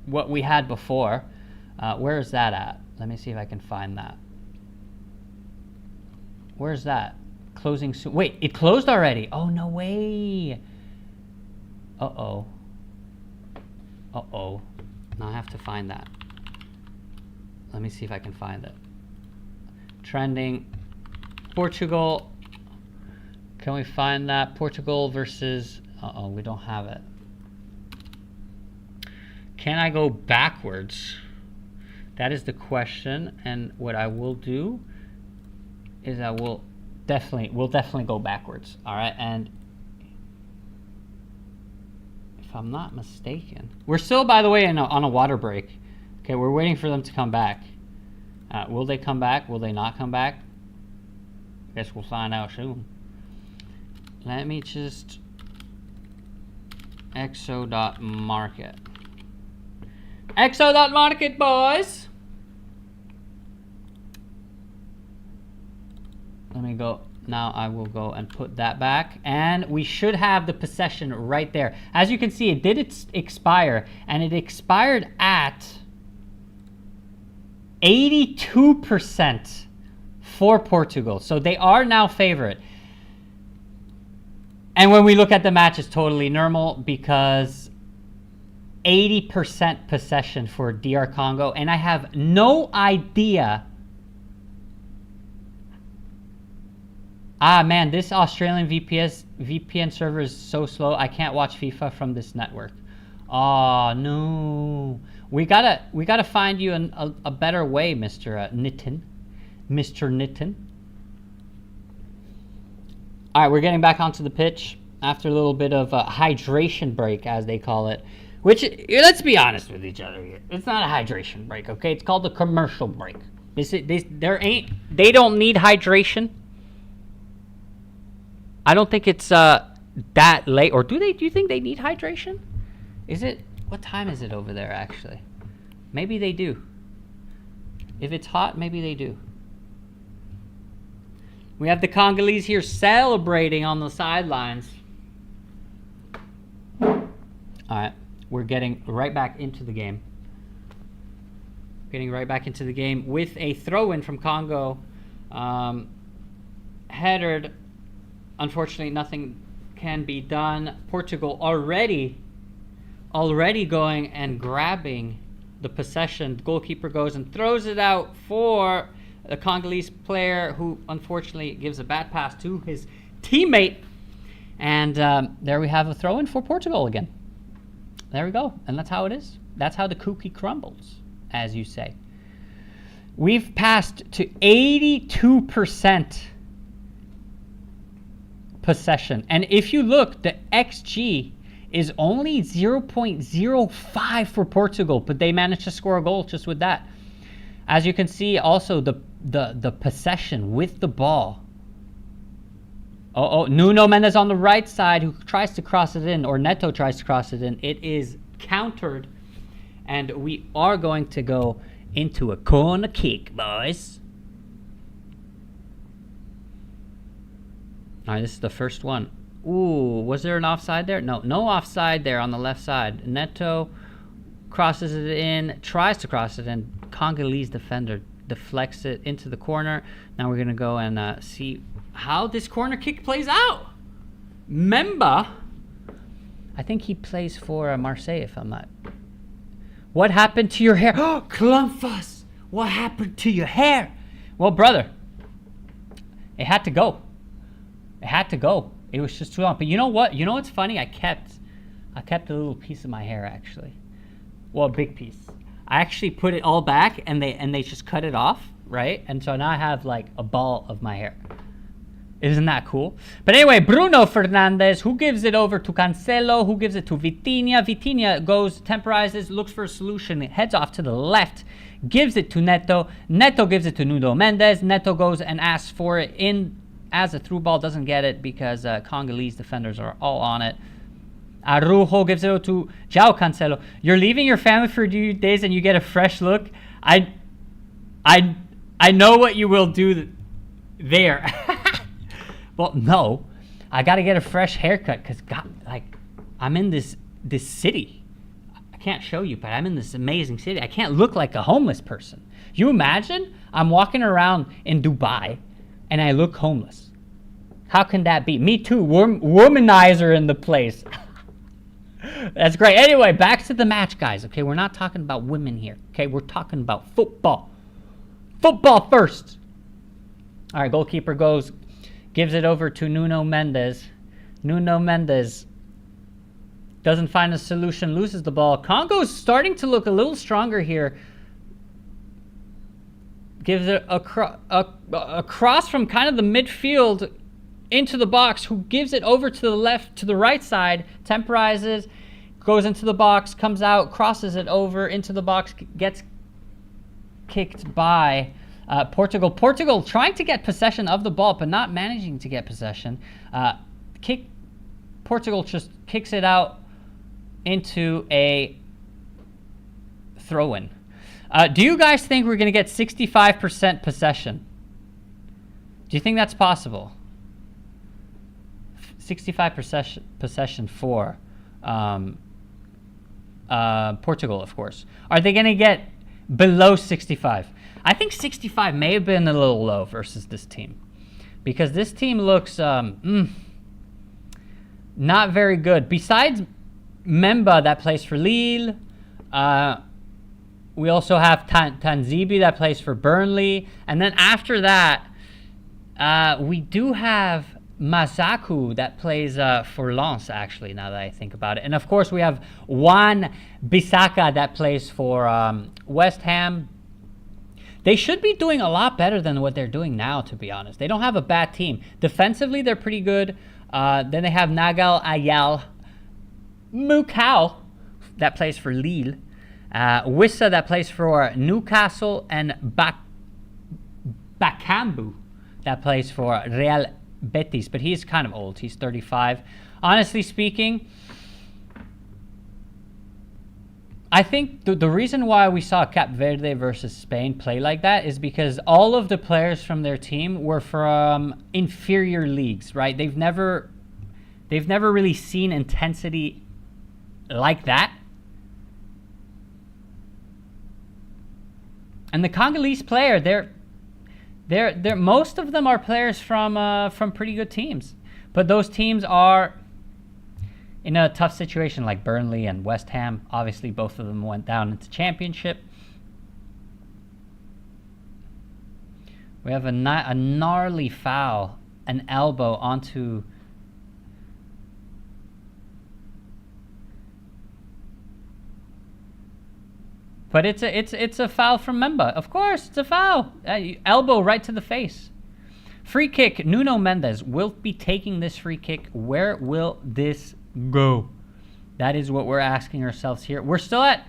what we had before. Where is that at? Let me see if I can find that. Where's that? Closing soon. Wait, it closed already. Oh, no way. Uh-oh. Uh-oh. Now I have to find that. Let me see if I can find it. Trending. Portugal. Can we find that? Portugal versus... Uh-oh, we don't have it. Can I go backwards? That is the question. And what I will do is we'll definitely go backwards. All right, and if I'm not mistaken, we're still, by the way, on a water break. Okay, we're waiting for them to come back. Will they come back? Will they not come back? Guess we'll find out soon. Let me just ㅍxo.market. ㅍxo.market, boys. Let me go. Now I will go and put that back. And we should have the possession right there. As you can see, it did expire. And it expired at 82% for Portugal. So they are now favorite. And when we look at the match, it's totally normal because 80% possession for DR Congo. And I have no idea. Ah, man, this Australian VPN server is so slow. I can't watch FIFA from this network. Oh, no. We gotta find you a better way, Mr. Nitton. Mr. Nitton. All right, we're getting back onto the pitch after a little bit of a hydration break, as they call it. Which, let's be honest with each other here. It's not a hydration break, okay? It's called a commercial break. They don't need hydration. I don't think it's that late. Or do you think they need hydration? Is it? What time is it over there, actually? Maybe they do. If it's hot, maybe they do. We have the Congolese here celebrating on the sidelines. All right. We're getting right back into the game. Getting right back into the game with a throw-in from Congo. Headed. Unfortunately, nothing can be done. Portugal already going and grabbing the possession. The goalkeeper goes and throws it out for the Congolese player, who unfortunately gives a bad pass to his teammate. And there we have a throw-in for Portugal again. There we go. And that's how it is. That's how the cookie crumbles, as you say. We've passed to 82% possession. And if you look, the XG is only 0.05 for Portugal, but they managed to score a goal just with that. As you can see, also the possession with the ball. Nuno Mendes on the right side who tries to cross it in, or Neto tries to cross it in. It is countered, and we are going to go into a corner kick, boys. All right, this is the first one. Ooh, was there an offside there? No, no offside there on the left side. Neto crosses it in, tries to cross it in. Congolese defender deflects it into the corner. Now we're going to go and see how this corner kick plays out. Memba, I think he plays for Marseille, if I'm not. What happened to your hair? Oh, Clumfus, what happened to your hair? Well, brother, it had to go. It had to go. It was just too long. But you know what? You know what's funny? I kept a little piece of my hair, actually. Well, a big piece. I actually put it all back, and they just cut it off, right? And so now I have like a ball of my hair. Isn't that cool? But anyway, Bruno Fernandes, who gives it over to Cancelo, who gives it to Vitinha. Vitinha goes, temporizes, looks for a solution, heads off to the left, gives it to Neto. Neto gives it to Nuno Mendes. Neto goes and asks for it in as a through ball, doesn't get it because Congolese defenders are all on it. Araujo gives it to João Cancelo. You're leaving your family for a few days and you get a fresh look. I know what you will do there. Well, no, I got to get a fresh haircut because I'm in this city. I can't show you, but I'm in this amazing city. I can't look like a homeless person. You imagine I'm walking around in Dubai and I look homeless. How can that be? Me too, womanizer in the place. That's great. Anyway, back to the match, guys. Okay, we're not talking about women here. Okay, we're talking about football. Football first. All right, goalkeeper goes, gives it over to Nuno Mendes. Nuno Mendes doesn't find a solution, loses the ball. Congo's starting to look a little stronger here. Gives it a cross from kind of the midfield into the box, who gives it over to the left, to the right side, temporizes, goes into the box, comes out, crosses it over into the box, gets kicked by Portugal. Portugal trying to get possession of the ball, but not managing to get possession. Portugal just kicks it out into a throw-in. Do you guys think we're going to get 65% possession? Do you think that's possible? 65% possession for Portugal, of course. Are they going to get below 65? I think 65 may have been a little low versus this team, because this team looks not very good. Besides Memba, that plays for Lille, we also have Tanzibi that plays for Burnley, and then after that, we do have Masaku that plays for Lens, actually, now that I think about it. And of course, we have Juan Bissaka that plays for West Ham. They should be doing a lot better than what they're doing now, to be honest. They don't have a bad team. Defensively, they're pretty good. Then they have Nagal Ayal Mukau that plays for Lille. Wissa that plays for Newcastle, and Bakambu that plays for Real Betis, but he's kind of old. He's 35. Honestly speaking, I think the reason why we saw Cap Verde versus Spain play like that is because all of the players from their team were from inferior leagues, right? They've never really seen intensity like that. And the Congolese player, they're most of them are players from pretty good teams, but those teams are in a tough situation, like Burnley and West Ham. Obviously, both of them went down into Championship. We have a gnarly foul, an elbow onto. But it's a foul from Memba. Of course, it's a foul. Elbow right to the face. Free kick. Nuno Mendes will be taking this free kick. Where will this go? That is what we're asking ourselves here. We're still at,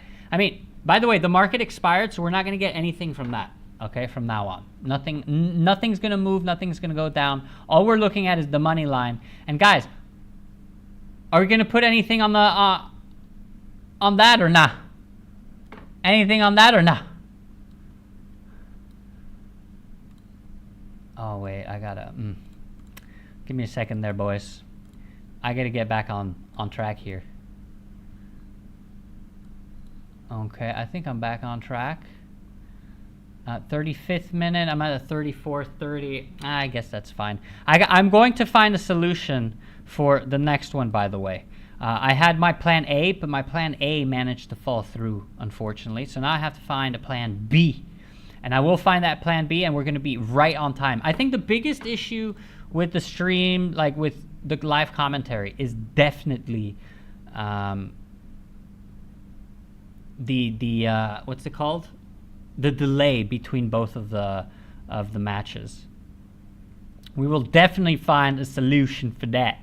by the way, the market expired, so we're not going to get anything from that. Okay, from now on. Nothing's going to move. Nothing's going to go down. All we're looking at is the money line. And guys, are we going to put anything on the on that or nah? Anything on that or nah? Oh, wait. I got to... Give me a second there, boys. I got to get back on track here. Okay, I think I'm back on track. 35th minute, I'm at a 34:30. I guess that's fine. I'm going to find a solution for the next one, by the way. I had my plan A, but my plan A managed to fall through, unfortunately. So now I have to find a plan B. And I will find that plan B, and we're going to be right on time. I think the biggest issue with the stream, like with the live commentary, is definitely the what's it called? The delay between both of the matches. We will definitely find a solution for that.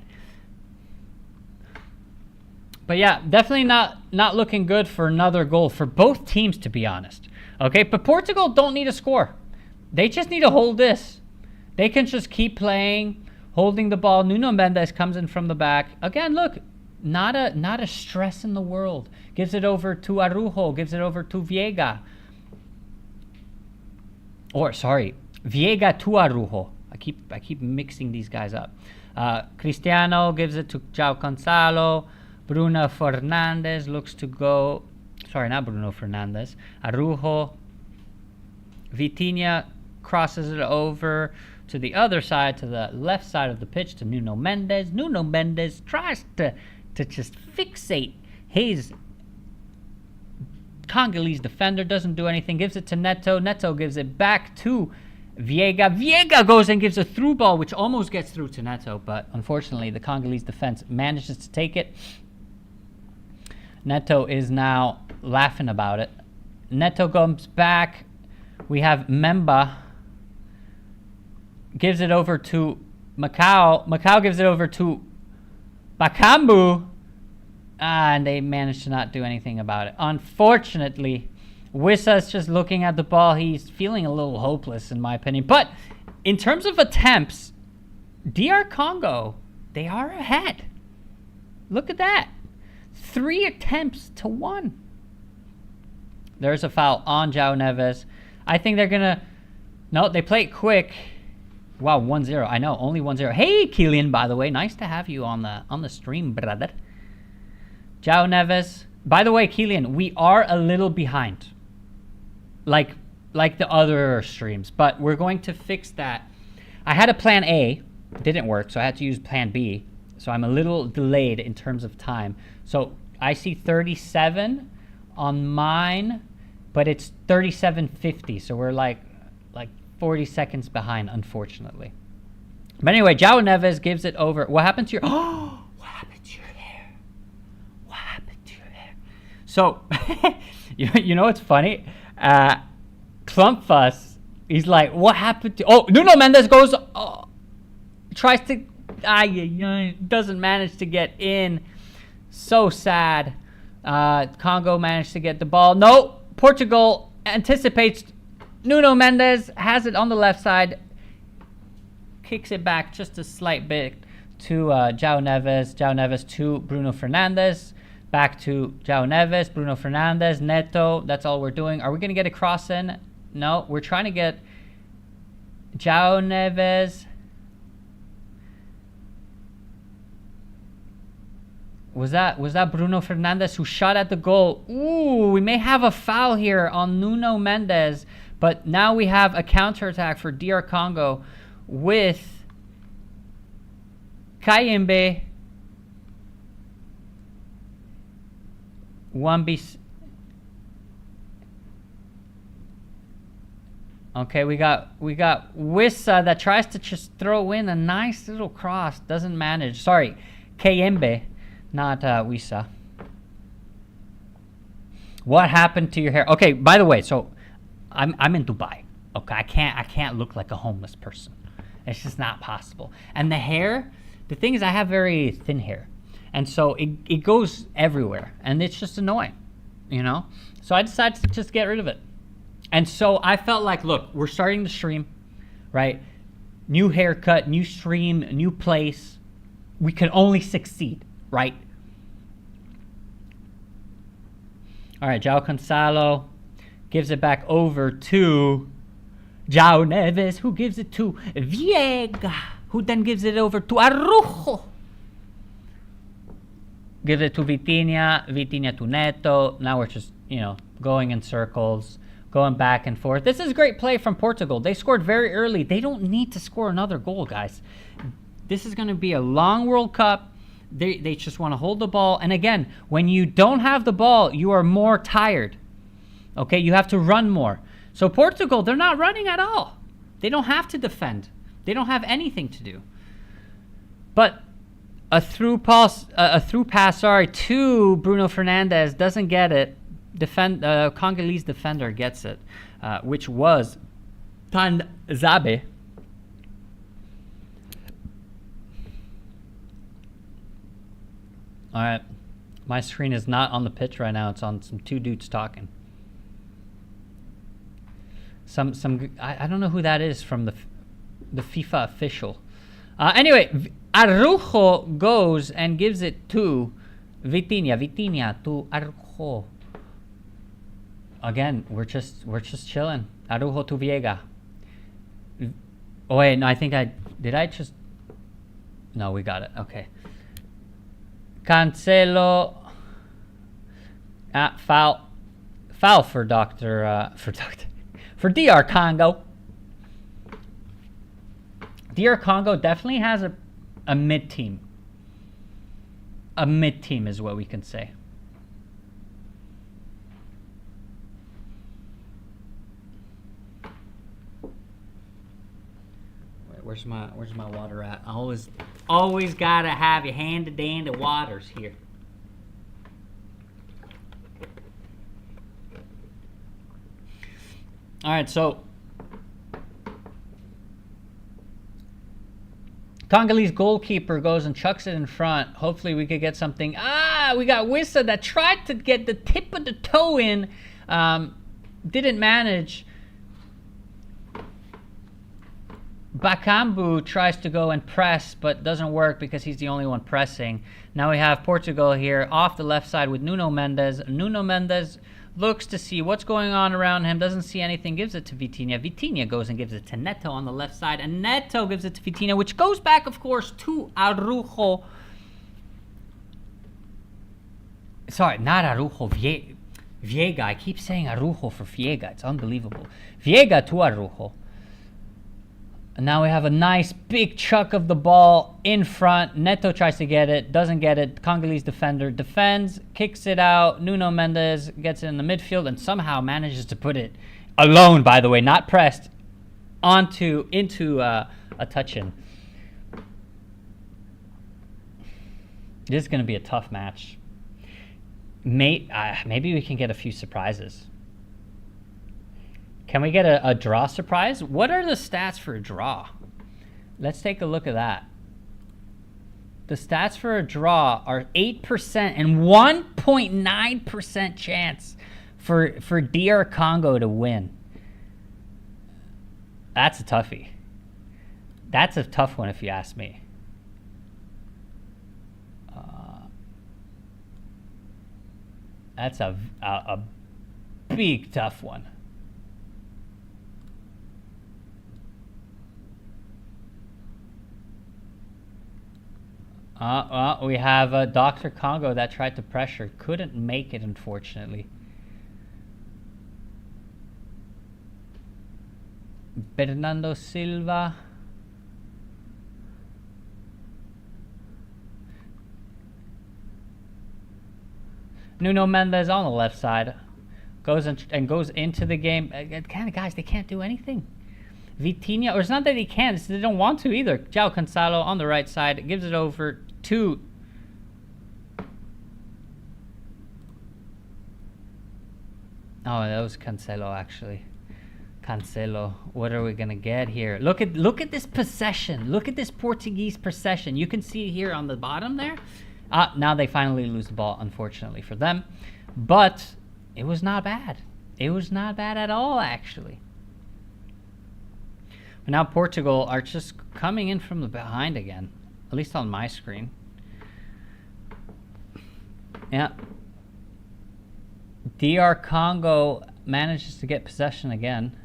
But yeah, definitely not looking good for another goal for both teams, to be honest. Okay, but Portugal don't need a score. They just need to hold this. They can just keep playing, holding the ball. Nuno Mendes comes in from the back. Again, look, not a stress in the world. Gives it over to Araujo, gives it over to Viega. Or sorry, Viega to Araujo. I keep mixing these guys up. Cristiano gives it to João Cancelo. Bruno Fernandes looks to go. Sorry, not Bruno Fernandes. Araujo. Vitinha crosses it over to the other side, to the left side of the pitch, to Nuno Mendes. Nuno Mendes tries to just fixate his Congolese defender, doesn't do anything, gives it to Neto. Neto gives it back to Viega. Viega goes and gives a through ball, which almost gets through to Neto, but unfortunately the Congolese defense manages to take it. Neto is now laughing about it. Neto comes back. We have Memba. Gives it over to Macau. Macau gives it over to Bakambu. And they managed to not do anything about it. Unfortunately, Wissa's just looking at the ball. He's feeling a little hopeless, in my opinion. But in terms of attempts, DR Congo, they are ahead. Look at that. 3 attempts to 1. There's a foul on João Neves. I think they're going to... No, they play it quick. Wow, 1-0. I know, only 1-0. Hey, Kylian, by the way. Nice to have you on the stream, brother. João Neves. By the way, Kylian, we are a little behind. Like the other streams. But we're going to fix that. I had a plan A. Didn't work, so I had to use plan B. So I'm a little delayed in terms of time. So I see 37 on mine, but it's 37:50. So we're like 40 seconds behind, unfortunately. But anyway, João Neves gives it over. What happened to your... Oh! What happened to your hair? What happened to your hair? So, you know what's funny? Klumpfuss, he's like, what happened to... Oh, Nuno Mendes goes... tries to... doesn't manage to get in. So sad. Congo managed to get the ball. No, Portugal anticipates. Nuno Mendes has it on the left side. Kicks it back just a slight bit to João Neves. João Neves to Bruno Fernandes. Back to João Neves, Bruno Fernandes, Neto. That's all we're doing. Are we going to get a cross in? No, we're trying to get João Neves. Was that Bruno Fernandes who shot at the goal? Ooh, we may have a foul here on Nuno Mendes. But now we have a counterattack for DR Congo with Kayembe. Okay, we got Wissa that tries to just throw in a nice little cross. Doesn't manage. Sorry, Kayembe, not Wissa. What happened to your hair? Okay, by the way, so I'm in Dubai. Okay, I can't look like a homeless person. It's just not possible. And the hair, the thing is, I have very thin hair, and so it goes everywhere, and it's just annoying, you know. So I decided to just get rid of it. And so I felt like, look, we're starting the stream, right? New haircut, new stream, new place. We can only succeed, right? All right, João Cancelo gives it back over to João Neves, who gives it to Viega, who then gives it over to Araujo. Gives it to Vitinha, Vitinha to Neto. Now we're just, going in circles, going back and forth. This is great play from Portugal. They scored very early. They don't need to score another goal, guys. This is going to be a long World Cup. They just want to hold the ball. And again, when you don't have the ball, you are more tired. Okay, you have to run more. So Portugal, they're not running at all. They don't have to defend. They don't have anything to do. But a through pass, to Bruno Fernandes, doesn't get it. Congolese defender gets it, which was Tanzabe. All right, my screen is not on the pitch right now. It's on some two dudes talking. I don't know who that is from the FIFA official. Anyway, Araujo goes and gives it to Vitinha to Araujo. Again, we're just chilling. Araujo to Viega. Oh wait, no, no, we got it. Okay. Cancelo. Foul for DR Congo. DR Congo definitely has a mid team. A mid team is what we can say. Wait, where's my water at? Always gotta have your hand-to-dandy waters here. All right, so Congolese goalkeeper goes and chucks it in front. Hopefully we could get something. We got Wissa that tried to get the tip of the toe in. Didn't manage. Bakambu tries to go and press, but doesn't work because he's the only one pressing. Now we have Portugal here off the left side with Nuno Mendes. Nuno Mendes looks to see what's going on around him, doesn't see anything, gives it to Vitinha. Vitinha goes and gives it to Neto on the left side, and Neto gives it to Vitinha, which goes back, of course, to Araujo. Sorry, not Araujo, Viega. I keep saying Araujo for Viega. It's unbelievable. Viega to Araujo. And now we have a nice big chuck of the ball in front. Neto tries to get it, doesn't get it. Congolese defender defends, kicks it out. Nuno Mendes gets it in the midfield and somehow manages to put it alone, by the way, not pressed, into a touch-in. This is going to be a tough match. Maybe we can get a few surprises. Can we get a draw surprise? What are the stats for a draw? Let's take a look at that. The stats for a draw are 8% and 1.9% chance for DR Congo to win. That's a toughie. That's a tough one if you ask me. That's a big tough one. We have Dr. Congo that tried to pressure. Couldn't make it, unfortunately. Bernardo Silva. Nuno Mendes on the left side. Goes into the game. Guys, they can't do anything. Vitinha, or it's not that he can't, it's they don't want to either. João Cancelo on the right side gives it over to that was Cancelo actually. Cancelo, what are we gonna get here? Look at this possession. Look at this Portuguese possession. You can see here on the bottom there. Now they finally lose the ball, unfortunately for them, but it was not bad. It was not bad at all, actually. But now Portugal are just coming in from the behind again, at least on my screen. Yeah. DR Congo manages to get possession again.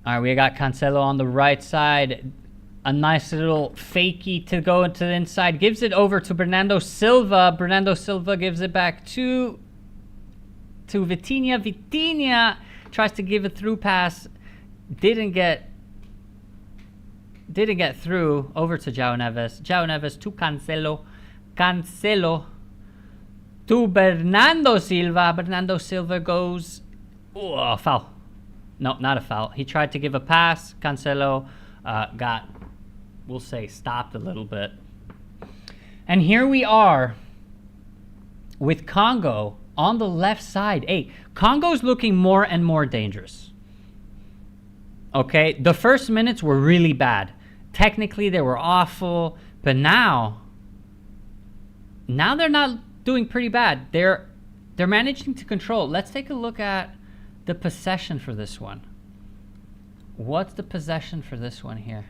All right, we got Cancelo on the right side. A nice little fakey to go into the inside. Gives it over to Bernardo Silva. Bernardo Silva gives it back to Vitinha. Vitinha tries to give a through pass. Didn't get through. Over to João Neves. João Neves to Cancelo. Cancelo to Bernardo Silva. Bernardo Silva goes... Oh, foul. No, not a foul. He tried to give a pass. Cancelo got, we'll say, stopped a little bit. And here we are with Congo on the left side. Hey, Congo's looking more and more dangerous. Okay, the first minutes were really bad. Technically, they were awful. But now they're not doing pretty bad. They're managing to control. Let's take a look at the possession for this one. What's the possession for this one here?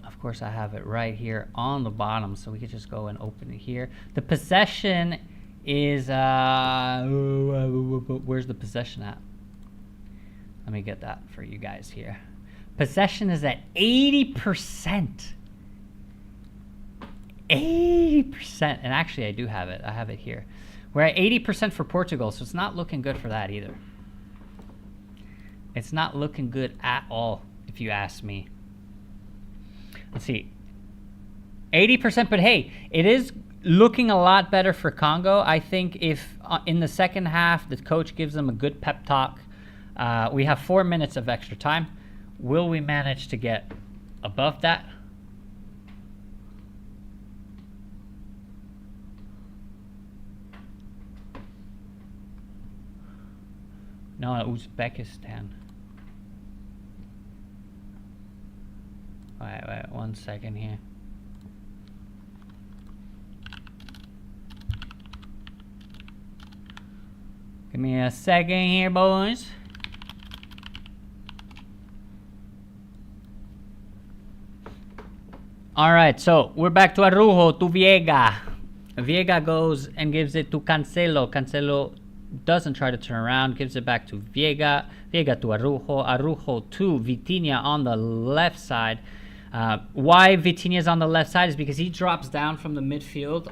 Of course, I have it right here on the bottom, so we could just go and open it here. The possession is where's the possession at? Let me get that for you guys here. Possession is at 80%. 80%. And actually, I do have it. I have it here. We're at 80% for Portugal, so it's not looking good for that either. It's not looking good at all, if you ask me. Let's see. 80%, but hey, it is looking a lot better for Congo. I think if in the second half, the coach gives them a good pep talk. We have 4 minutes of extra time. Will we manage to get above that? No, Uzbekistan. Wait, 1 second here. Give me a second here, boys. All right, so we're back to Araujo, to Viega. Viega goes and gives it to Cancelo. Cancelo doesn't try to turn around, gives it back to Viega. Viega to Araujo. Araujo to Vitinha on the left side. Why Vitinha is on the left side is because he drops down from the midfield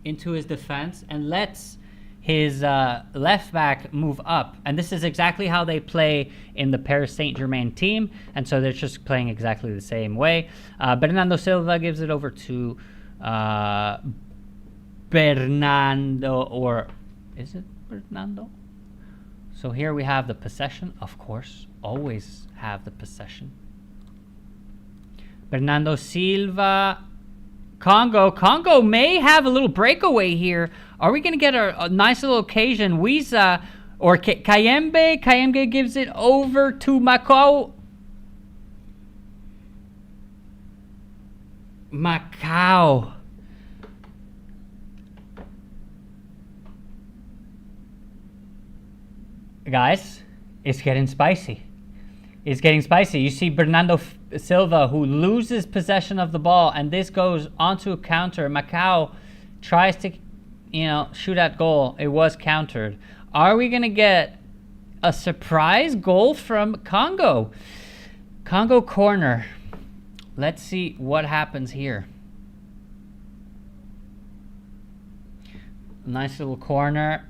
into his defense and lets his left back move up. And this is exactly how they play in the Paris Saint-Germain team. And so they're just playing exactly the same way. Bernardo Silva gives it over to Bernardo, or is it Bernardo? So here we have the possession, of course. Always have the possession. Bernardo Silva. Congo may have a little breakaway here. Are we going to get a nice little occasion? Wiza or Kayembe. Kayembe gives it over to Macau. Guys, it's getting spicy. It's getting spicy. You see Bernardo Silva, who loses possession of the ball, and this goes onto a counter. Macau tries to, shoot at goal. It was countered. Are we going to get a surprise goal from Congo? Congo corner. Let's see what happens here. Nice little corner.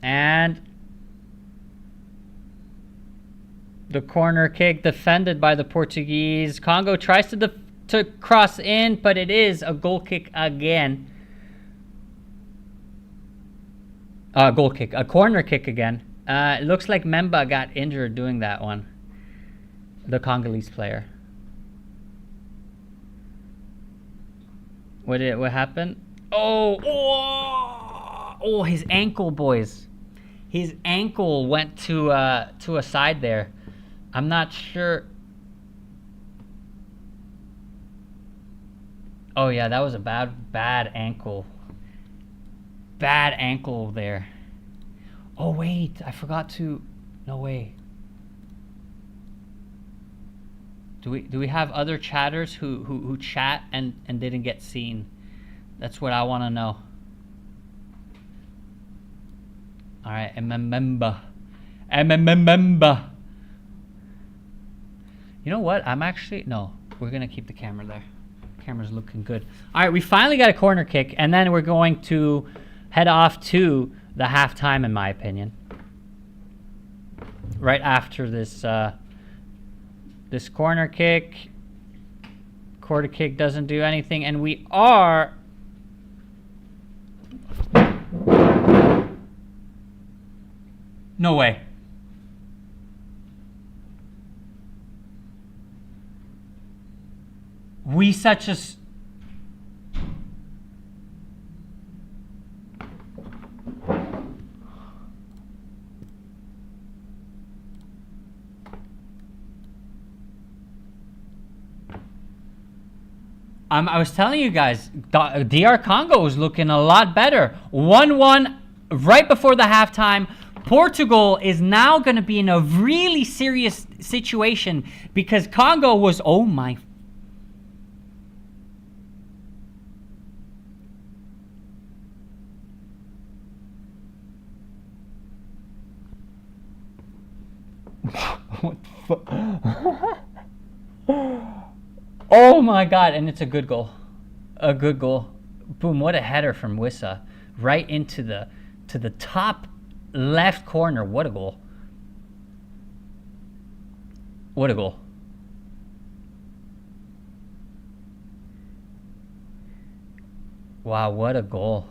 And the corner kick defended by the Portuguese. Congo tries to cross in, but it is a goal kick again. Goal kick. A corner kick again. It looks like Memba got injured doing that one. The Congolese player. What happened? Oh, his ankle, boys. His ankle went to a side there. I'm not sure. Oh yeah, that was a bad ankle. Bad ankle there. Oh wait, I forgot to. No way. Do we have other chatters who chat and didn't get seen? That's what I want to know. All right, remember. You know what? No. We're gonna keep the camera there. Camera's looking good. All right, we finally got a corner kick, and then we're going to head off to the halftime, in my opinion. Right after this this corner kick doesn't do anything, and we are no way. We such a I was telling you guys, DR Congo was looking a lot better. 1-1 right before the halftime. Portugal is now going to be in a really serious situation because Congo was, oh my. What the fuck? Oh my god, and it's a good goal. A good goal. Boom, what a header from Wissa. Right into the top left corner. What a goal. What a goal. Wow, what a goal.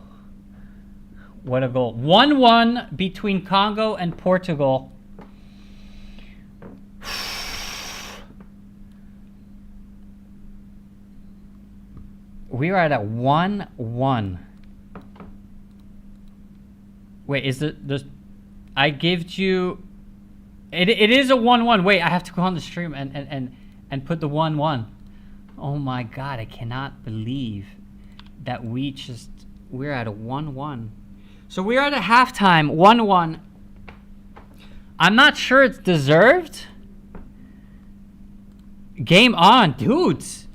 What a goal. 1-1 between Congo and Portugal. We are at a 1-1. Wait, is the I give you it is a 1-1. Wait, I have to go on the stream and put the 1-1. Oh my god, I cannot believe that we're at a 1-1. So we're at a halftime 1-1. I'm not sure it's deserved. Game on, dudes.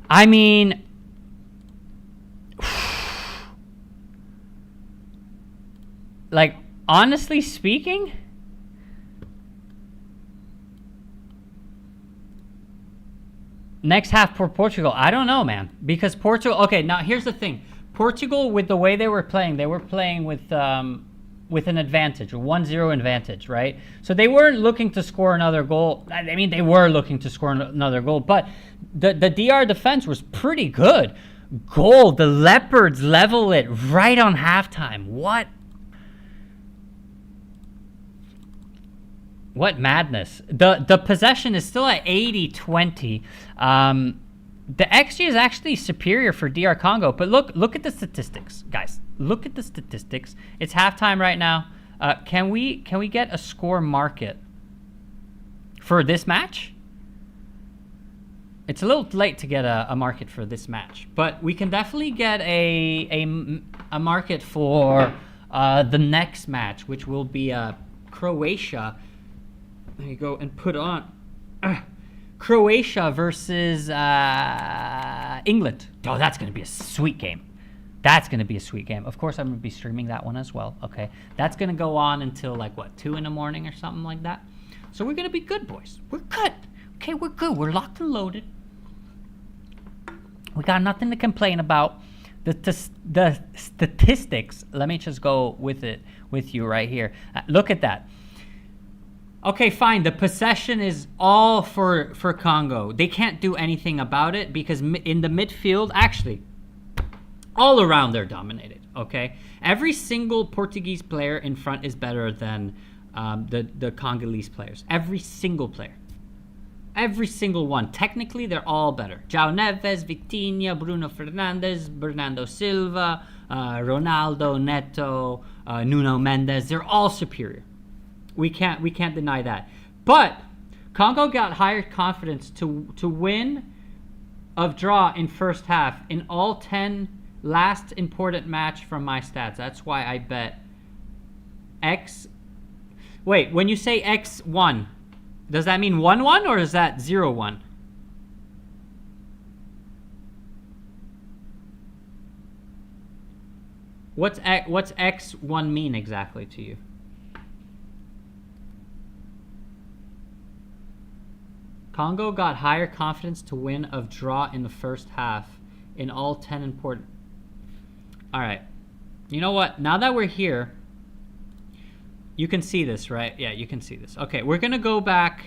I mean, like, honestly speaking, next half for Portugal, I don't know, man. Because Portugal, okay, now here's the thing. Portugal, with the way they were playing with an advantage, a 1-0 advantage, right? So they weren't looking to score another goal. I mean, they were looking to score another goal, but the DR defense was pretty good. Goal, the Leopards level it right on halftime. What madness. The possession is still at 80-20. The XG is actually superior for DR Congo, but look at the statistics, guys. Look at the statistics. It's halftime right now. Can we get a score market for this match? It's a little late to get a market for this match, but we can definitely get a market for the next match, which will be Croatia. There you go, and put on Croatia versus England. Oh, that's going to be a sweet game. That's going to be a sweet game. Of course, I'm going to be streaming that one as well. Okay, that's going to go on until like 2 in the morning or something like that. So we're going to be good, boys. We're good. Okay, we're good. We're locked and loaded. We got nothing to complain about. The statistics. Let me just go with you right here. Look at that. Okay, fine. The possession is all for Congo. They can't do anything about it because in the midfield, actually, all around they're dominated. Okay, every single Portuguese player in front is better than the Congolese players. Every single player, every single one. Technically, they're all better. João Neves, Vitinha, Bruno Fernandes, Bernardo Silva, Ronaldo, Neto, Nuno Mendes. They're all superior. We can't deny that. But Congo got higher confidence to win of draw in first half in all 10 last important match from my stats. That's why I bet X. Wait, when you say X1, does that mean 1-1 or is that 0-1? What's X1 mean exactly to you? Congo got higher confidence to win of draw in the first half in all 10 important. All right. You know what? Now that we're here, you can see this, right? Yeah, you can see this. Okay, we're going to go back.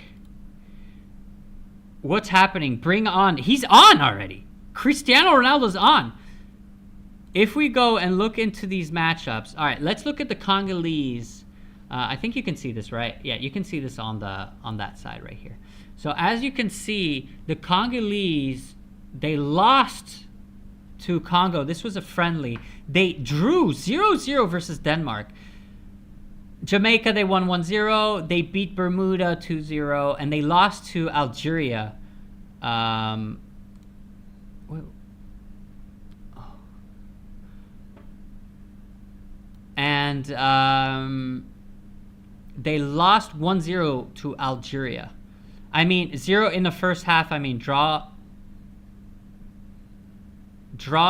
What's happening? Bring on. He's on already. Cristiano Ronaldo's on. If we go and look into these matchups. All right, let's look at the Congolese. I think you can see this, right? Yeah, you can see this on that side right here. So as you can see, the Congolese, they lost to Congo. This was a friendly. They drew 0-0 versus Denmark. Jamaica, they won 1-0. They beat Bermuda 2-0. And they lost to Algeria. And they lost 1-0 to Algeria. I mean, 0 in the first half. I mean, draw,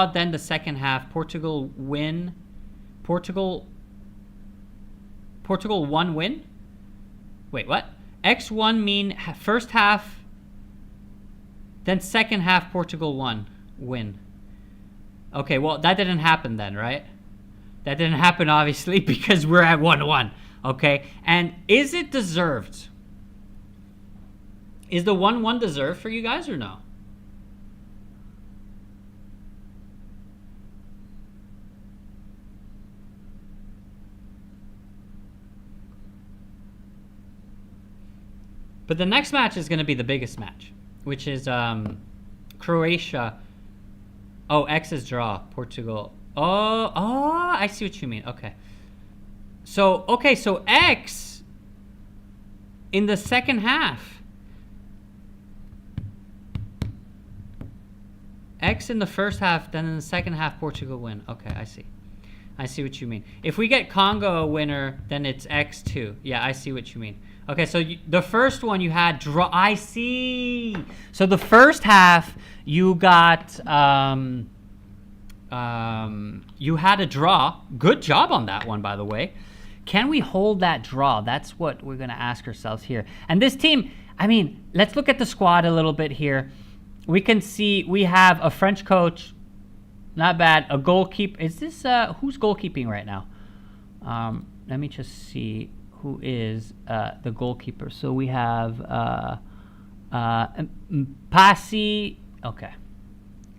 then the second half. Portugal win. Portugal 1 win? Wait, what? X1 mean first half, then second half Portugal 1 win. Okay, well, that didn't happen then, right? That didn't happen, obviously, because we're at 1-1. Okay? And is it deserved? Is the 1-1 deserved for you guys or no? But the next match is going to be the biggest match, which is Croatia. Oh, X is draw. Portugal. Oh, I see what you mean. Okay. So X in the second half. X in the first half, then in the second half, Portugal win. Okay, I see. I see what you mean. If we get Congo a winner, then it's X2. Yeah, I see what you mean. Okay, so the first one you had draw. I see. So the first half you got you had a draw. Good job on that one, by the way. Can we hold that draw? That's what we're going to ask ourselves here. And this team, I mean, let's look at the squad a little bit here. We can see we have a French coach, not bad. A goalkeeper. Is this who's goalkeeping right now? Let me just see who is the goalkeeper. So we have Passy. Okay,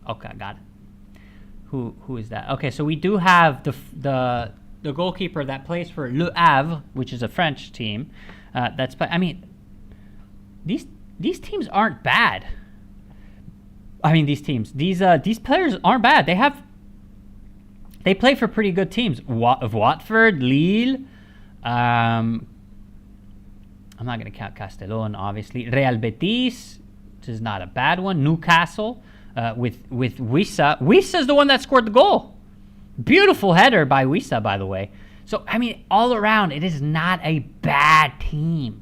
got it. Who is that? Okay, so we do have the goalkeeper that plays for Le Havre, which is a French team. I mean, these teams aren't bad. I mean, these players aren't bad. They play for pretty good teams. Watford, Lille. I'm not going to count Castellón, obviously. Real Betis, which is not a bad one. Newcastle, with Wissa. Wissa's the one that scored the goal. Beautiful header by Wissa, by the way. So, I mean, all around, it is not a bad team.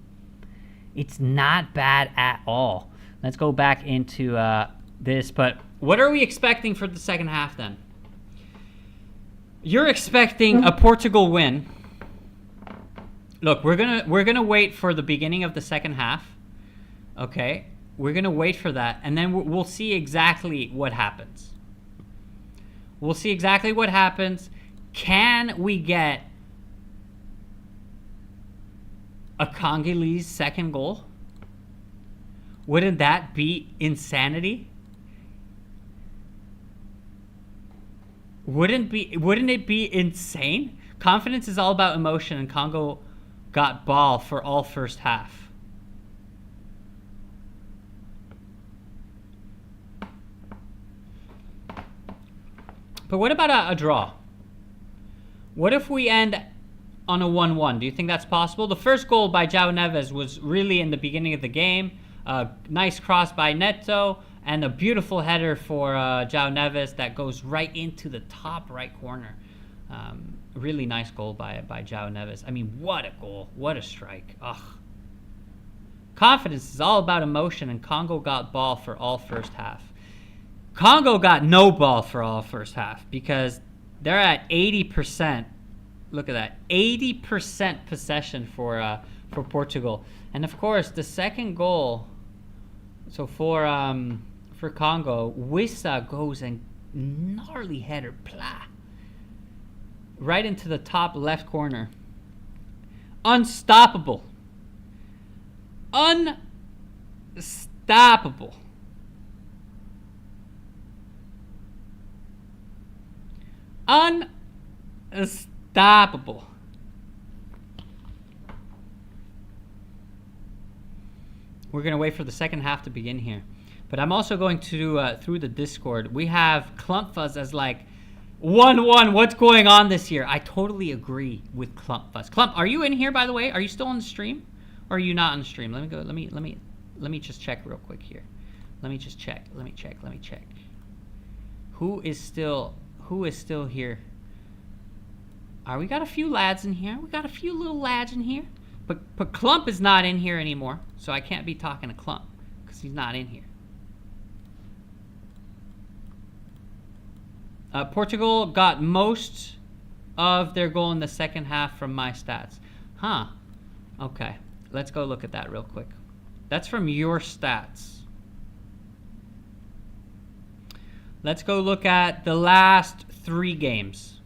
It's not bad at all. Let's go back into this. But what are we expecting for the second half then? You're expecting a Portugal win. Look, we're gonna wait for the beginning of the second half. Okay, we're gonna wait for that, and then we'll see exactly what happens. We'll see exactly what happens. Can we get a Congolese second goal? Wouldn't that be insanity? Wouldn't it be insane? Confidence is all about emotion, and Congo got ball for all first half. But what about a draw? What if we end on a 1-1? Do you think that's possible? The first goal by João Neves was really in the beginning of the game. Nice cross by Neto. And a beautiful header for João Neves that goes right into the top right corner. Really nice goal by João Neves. I mean, what a goal. What a strike. Ugh. Confidence is all about emotion, and Congo got ball for all first half. Congo got no ball for all first half because they're at 80%. Look at that. 80% possession for Portugal. And of course, the second goal, so for Congo, Wissa goes and gnarly header, plah, right into the top left corner. Unstoppable. Unstoppable. Unstoppable. We're going to wait for the second half to begin here. But I'm also going to, through the Discord, we have Klumpfuzz as like 1-1. What's going on this year? I totally agree with Klumpfuzz. Klump, are you in here, by the way? Are you still on the stream? Or are you not on the stream? Let me go. Let me just check real quick here. Let me just check. Let me check. Who is still here? We got a few lads in here. We got a few little lads in here. But Klump is not in here anymore, so I can't be talking to Klump because he's not in here. Portugal got most of their goal in the second half from my stats. Huh. Okay. Let's go look at that real quick. That's from your stats. Let's go look at the last 3 games.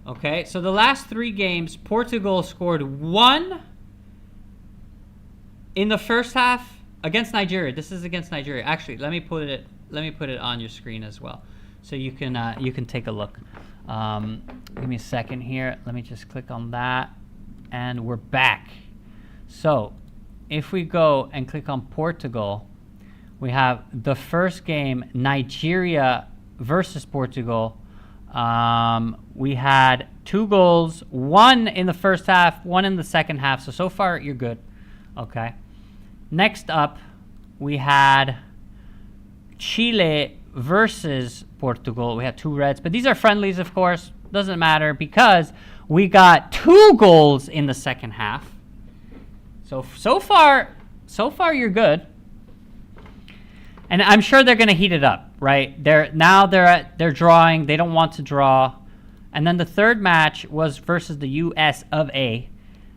Okay, so the last 3 games, Portugal scored 1 in the first half against Nigeria. This is against Nigeria. Actually, let me put it on your screen as well, so you can take a look. Give me a second here. Let me just click on that, and we're back. So, if we go and click on Portugal, we have the first game, Nigeria versus Portugal. We had 2 goals, 1 in the first half, 1 in the second half. So far, you're good. Okay. Next up, we had Chile versus Portugal. We had 2 reds, but these are friendlies, of course. Doesn't matter because we got 2 goals in the second half. So far you're good. And I'm sure they're going to heat it up, right? They're drawing. They don't want to draw. And then the third match was versus the US of A,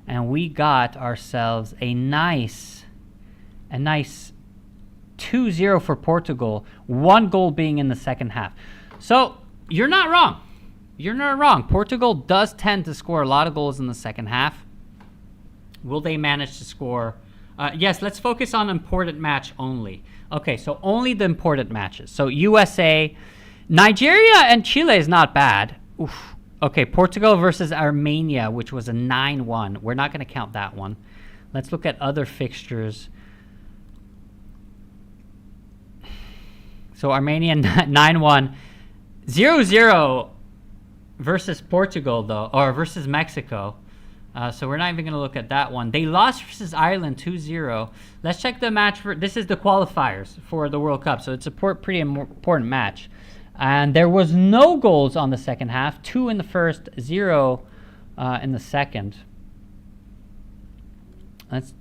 and we got ourselves a nice 2-0 for Portugal, 1 goal being in the second half. So you're not wrong. You're not wrong. Portugal does tend to score a lot of goals in the second half. Will they manage to score? Yes, let's focus on important match only. Okay, so only the important matches. So USA, Nigeria and Chile is not bad. Oof. Okay, Portugal versus Armenia, which was a 9-1. We're not going to count that one. Let's look at other fixtures. So Armenia 9-1. 0-0 versus Portugal, though, or versus Mexico. So we're not even going to look at that one. They lost versus Ireland 2-0. Let's check the match. This is the qualifiers for the World Cup, so it's a pretty important match. And there was no goals on the second half. 2 in the first, 0 in the second.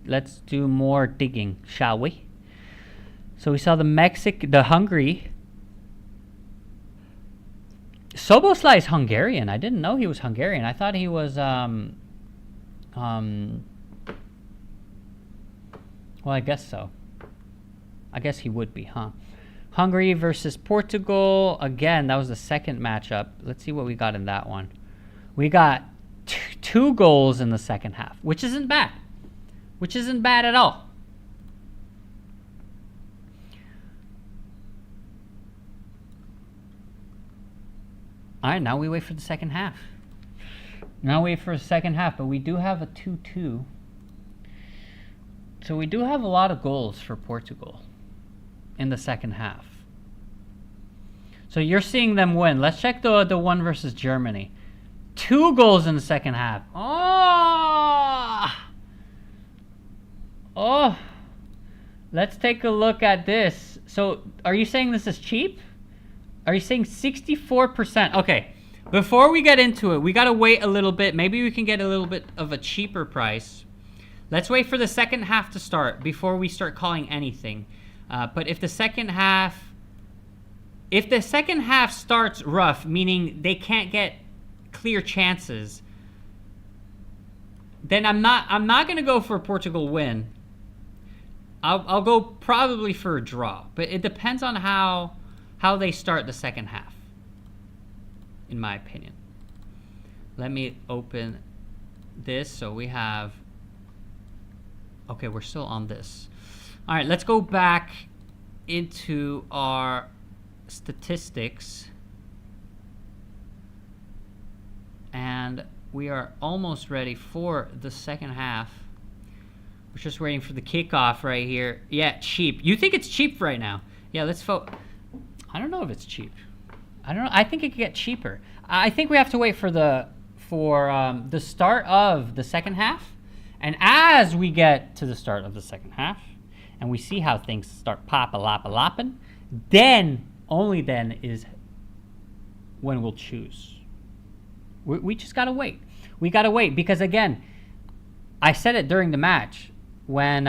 Let's do more digging, shall we? So we saw the Hungary. Szoboszlai is Hungarian. I didn't know he was Hungarian. I thought he was well, I guess so. I guess he would be, huh? Hungary versus Portugal. Again, that was the second matchup. Let's see what we got in that one. We got 2 goals in the second half, which isn't bad. Which isn't bad at all. All right, now we wait for the second half. Now wait for a second half, but we do have a 2-2. So we do have a lot of goals for Portugal in the second half. So you're seeing them win. Let's check the one versus Germany. 2 goals in the second half. Oh! Let's take a look at this. So, are you saying this is cheap? Are you saying 64%? Okay, before we get into it, we gotta wait a little bit. Maybe we can get a little bit of a cheaper price. Let's wait for the second half to start before we start calling anything. But if the second half starts rough, meaning they can't get clear chances, then I'm not gonna go for a Portugal win. I'll go probably for a draw, but it depends on how they start the second half, in my opinion. Let me open this. So we have, okay, we're still on this. All right, let's go back into our statistics. And we are almost ready for the second half. We're just waiting for the kickoff right here. Yeah, cheap. You think it's cheap right now? Yeah, let's vote. I don't know if it's cheap. I don't know. I think it could get cheaper. I think we have to wait for the start of the second half. And as we get to the start of the second half, and we see how things start pop-a-lop-a-lopping, then, only then, is when we'll choose. We just gotta wait. We gotta wait because, again, I said it during the match. When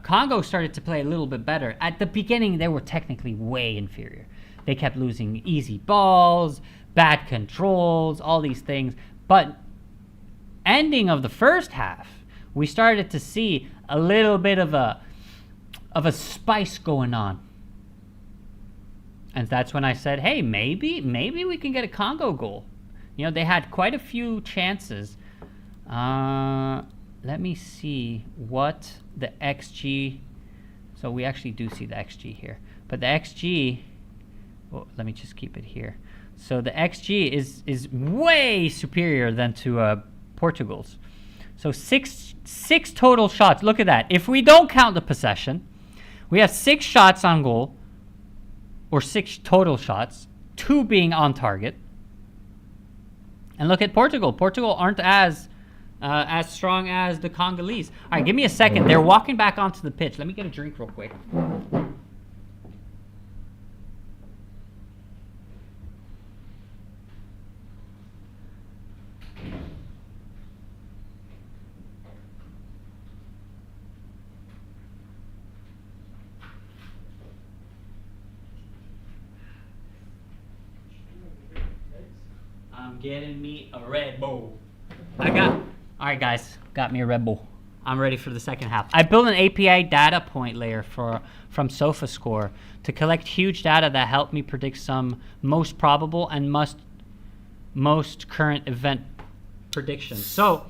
Congo started to play a little bit better, at the beginning they were technically way inferior. They kept losing easy balls, bad controls, all these things. But ending of the first half, we started to see a little bit of a spice going on. And that's when I said, hey, maybe we can get a Congo goal. You know, they had quite a few chances. Let me see what the XG, so we actually do see the XG here, but the XG, well, let me just keep it here. So the XG is way superior than to Portugal's. So six total shots. Look at that. If we don't count the possession, we have 6 shots on goal, or 6 total shots, 2 being on target. And look at Portugal. Portugal aren't as strong as the Congolese. All right, give me a second. They're walking back onto the pitch. Let me get a drink real quick. I'm getting me a Red Bull. All right, guys, got me a Red Bull. I'm ready for the second half. I built an API data point layer from SofaScore to collect huge data that helped me predict some most probable and most current event predictions. So,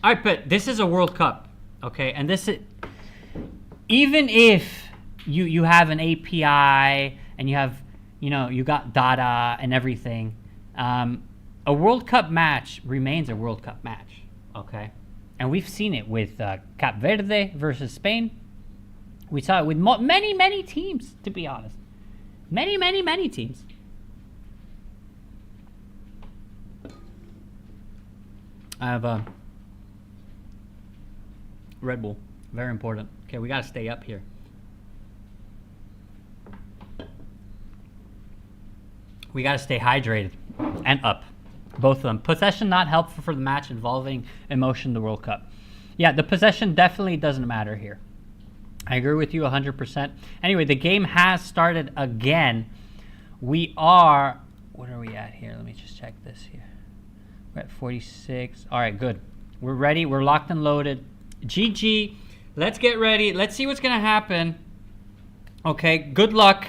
all right, but this is a World Cup, okay? And this is, even if you have an API and you have, you got data and everything, a World Cup match remains a World Cup match, okay? And we've seen it with Cape Verde versus Spain. We saw it with many teams, to be honest. Many teams. I have a Red Bull. Very important. Okay, we got to stay up here. We got to stay hydrated and up. Both of them. Possession not helpful for the match involving emotion in the World Cup. Yeah, the possession definitely doesn't matter here. I agree with you 100%. Anyway, the game has started again. We are, what are we at here? Let me just check this here. We're at 46. All right, good. We're ready. We're locked and loaded. GG. Let's get ready. Let's see what's going to happen. Okay, good luck.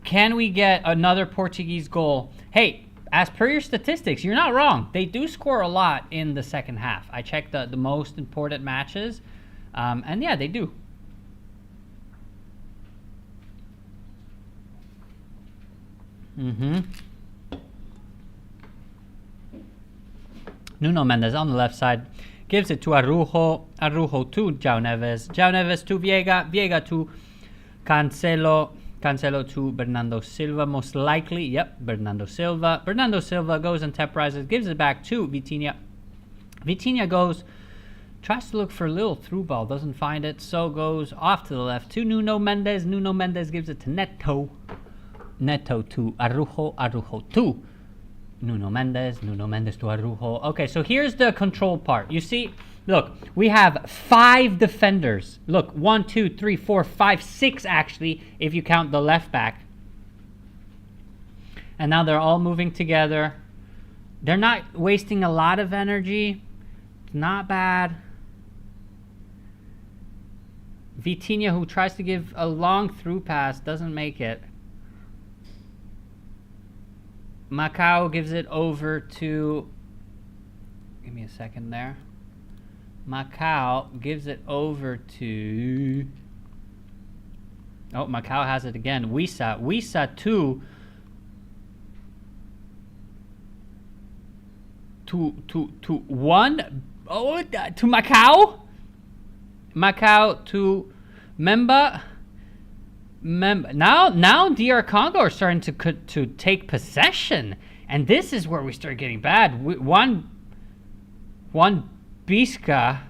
Can we get another Portuguese goal? Hey, as per your statistics, you're not wrong. They do score a lot in the second half. I checked the most important matches, and yeah, they do. Nuno Mendes on the left side gives it to Araujo. Araujo to João Neves. João Neves to Viega. Viega to Cancelo. Cancelo to Bernardo Silva, most likely. Yep, Bernardo Silva. Bernardo Silva goes and temporizes, gives it back to Vitinha. Vitinha goes Tries to look for a little through ball, doesn't find it, so goes off to the left to Nuno Mendes. Nuno Mendes gives it to Neto. Neto to Araujo. Araujo to Nuno Mendes. Nuno Mendes to Araujo. Okay, so here's the control part. You see, look, we have 5 defenders. Look, 1, 2, 3, 4, 5, 6 actually, if you count the left back. And now they're all moving together. They're not wasting a lot of energy. It's not bad. Vitinha, who tries to give a long through pass, doesn't make it. Macau gives it over to... Give me a second there. Macau gives it over to... Oh, Macau has it again. Wisa. Wisa to one. Oh, to Macau. Macau to Memba. Now DR Congo are starting to take possession, and this is where we start getting bad. One Bisaka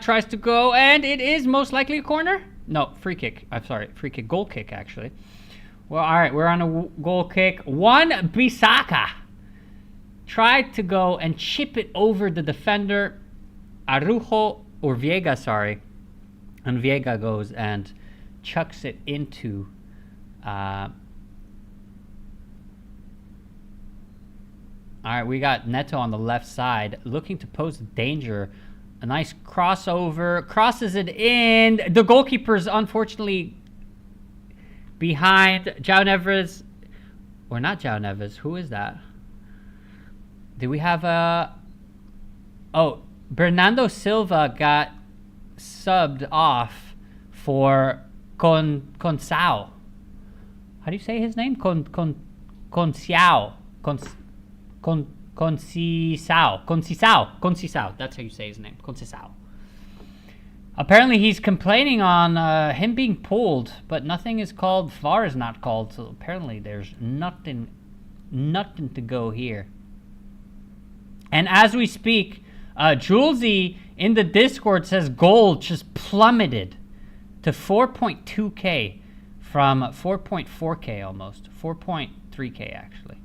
tries to go, and it is most likely a corner. No, free kick. I'm sorry, free kick, goal kick actually. Well, all right, we're on a goal kick. One Bisaka tried to go and chip it over the defender. Araujo, or Viega, sorry. And Viega goes and chucks it into... all right, we got Neto on the left side, looking to pose danger. A nice crossover, crosses it in. The goalkeeper's unfortunately behind. João Neves, or not João Neves, who is that? Do we have a... Oh, Bernardo Silva got subbed off for Conceição. How do you say his name? Conceição. Conceição. That's how you say his name. Conceição. Apparently he's complaining on him being pulled, but nothing is called. VAR is not called, so apparently there's nothing to go here. And as we speak, Julesy in the Discord says gold just plummeted to 4.2k from 4.4k almost. 4.3k actually.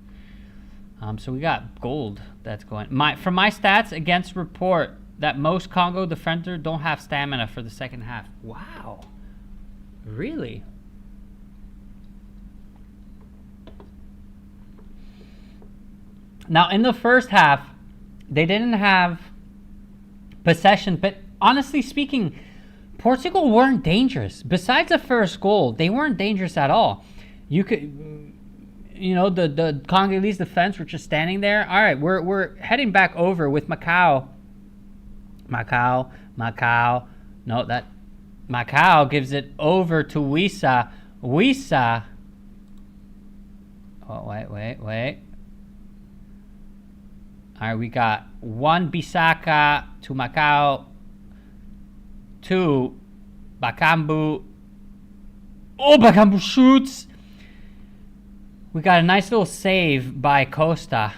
So we got gold that's going. From my stats against report that most Congo defenders don't have stamina for the second half. Wow. Really? Now in the first half, they didn't have possession, but honestly speaking, Portugal weren't dangerous. Besides the first goal, they weren't dangerous at all. You could, you know, the Congolese defense were just standing there. All right, we're heading back over with Macau. Macau. No, that Macau gives it over to Wisa. Wisa. Oh, wait. All right, we got one Bisaka to Macau, to Bakambu. Oh, Bakambu shoots. We got a nice little save by Costa.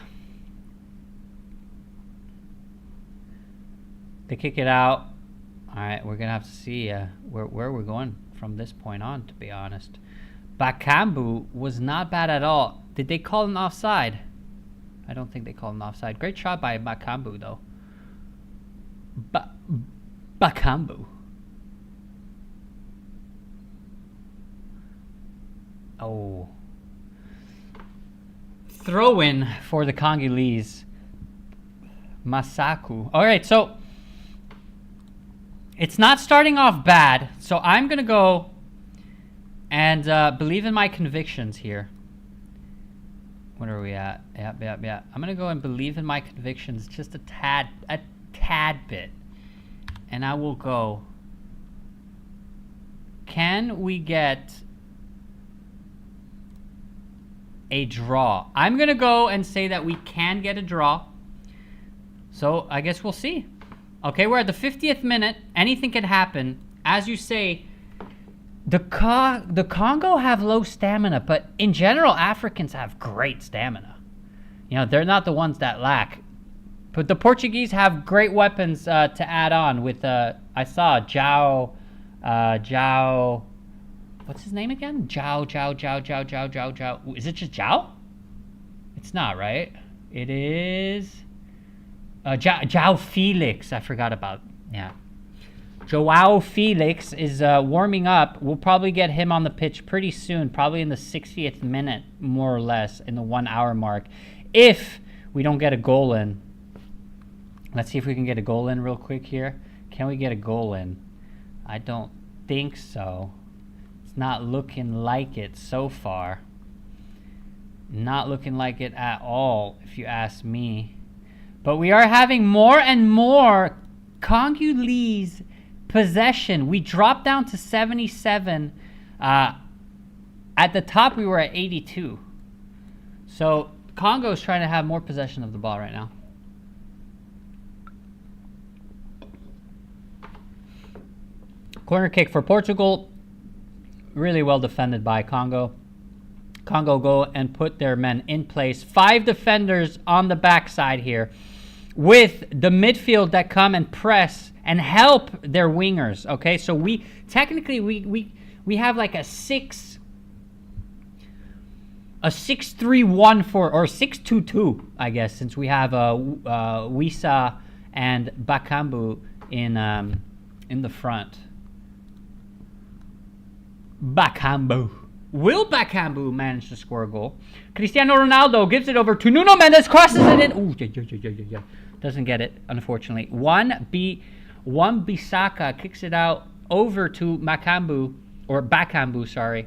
They kick it out. All right, we're going to have to see where we're going from this point on, to be honest. Bakambu was not bad at all. Did they call an offside? I don't think they called an offside. Great shot by Bakambu, though. Bakambu. Oh. Throw in for the Congolese. Masaku. All right, so it's not starting off bad. So I'm going to go and believe in my convictions here. What are we at? Yep. I'm going to go and believe in my convictions just a tad bit. And I will go. Can we get a draw? I'm going to go and say that we can get a draw. So I guess we'll see. Okay, we're at the 50th minute. Anything can happen. As you say, the Congo have low stamina, but in general, Africans have great stamina. You know, they're not the ones that lack. But the Portuguese have great weapons to add on with, I saw ㍍. What's his name again? ㍍. Is it just ㍍? It's not, right? It is João Felix. I forgot about, yeah. João Felix is warming up. We'll probably get him on the pitch pretty soon, probably in the 60th minute, more or less, in the 1 hour mark. If we don't get a goal in. Let's see if we can get a goal in real quick here. Can we get a goal in? I don't think so. It's not looking like it so far. Not looking like it at all, if you ask me. But we are having more and more Congolese possession. We dropped down to 77. At the top, we were at 82. So Congo is trying to have more possession of the ball right now. Corner kick for Portugal. Really well defended by Congo. Congo go and put their men in place. 5 defenders on the backside here, with the midfield that come and press and help their wingers. Okay, so we technically we have like a 6-3-1 for, or 6-2-2, I guess, since we have Wissa and Bakambu in the front. Bakambu. Will Bakambu manage to score a goal? Cristiano Ronaldo gives it over to Nuno Mendes, crosses it in. Ooh, yeah. Doesn't get it, unfortunately. Wan-Bissaka kicks it out over to Bakambu, sorry.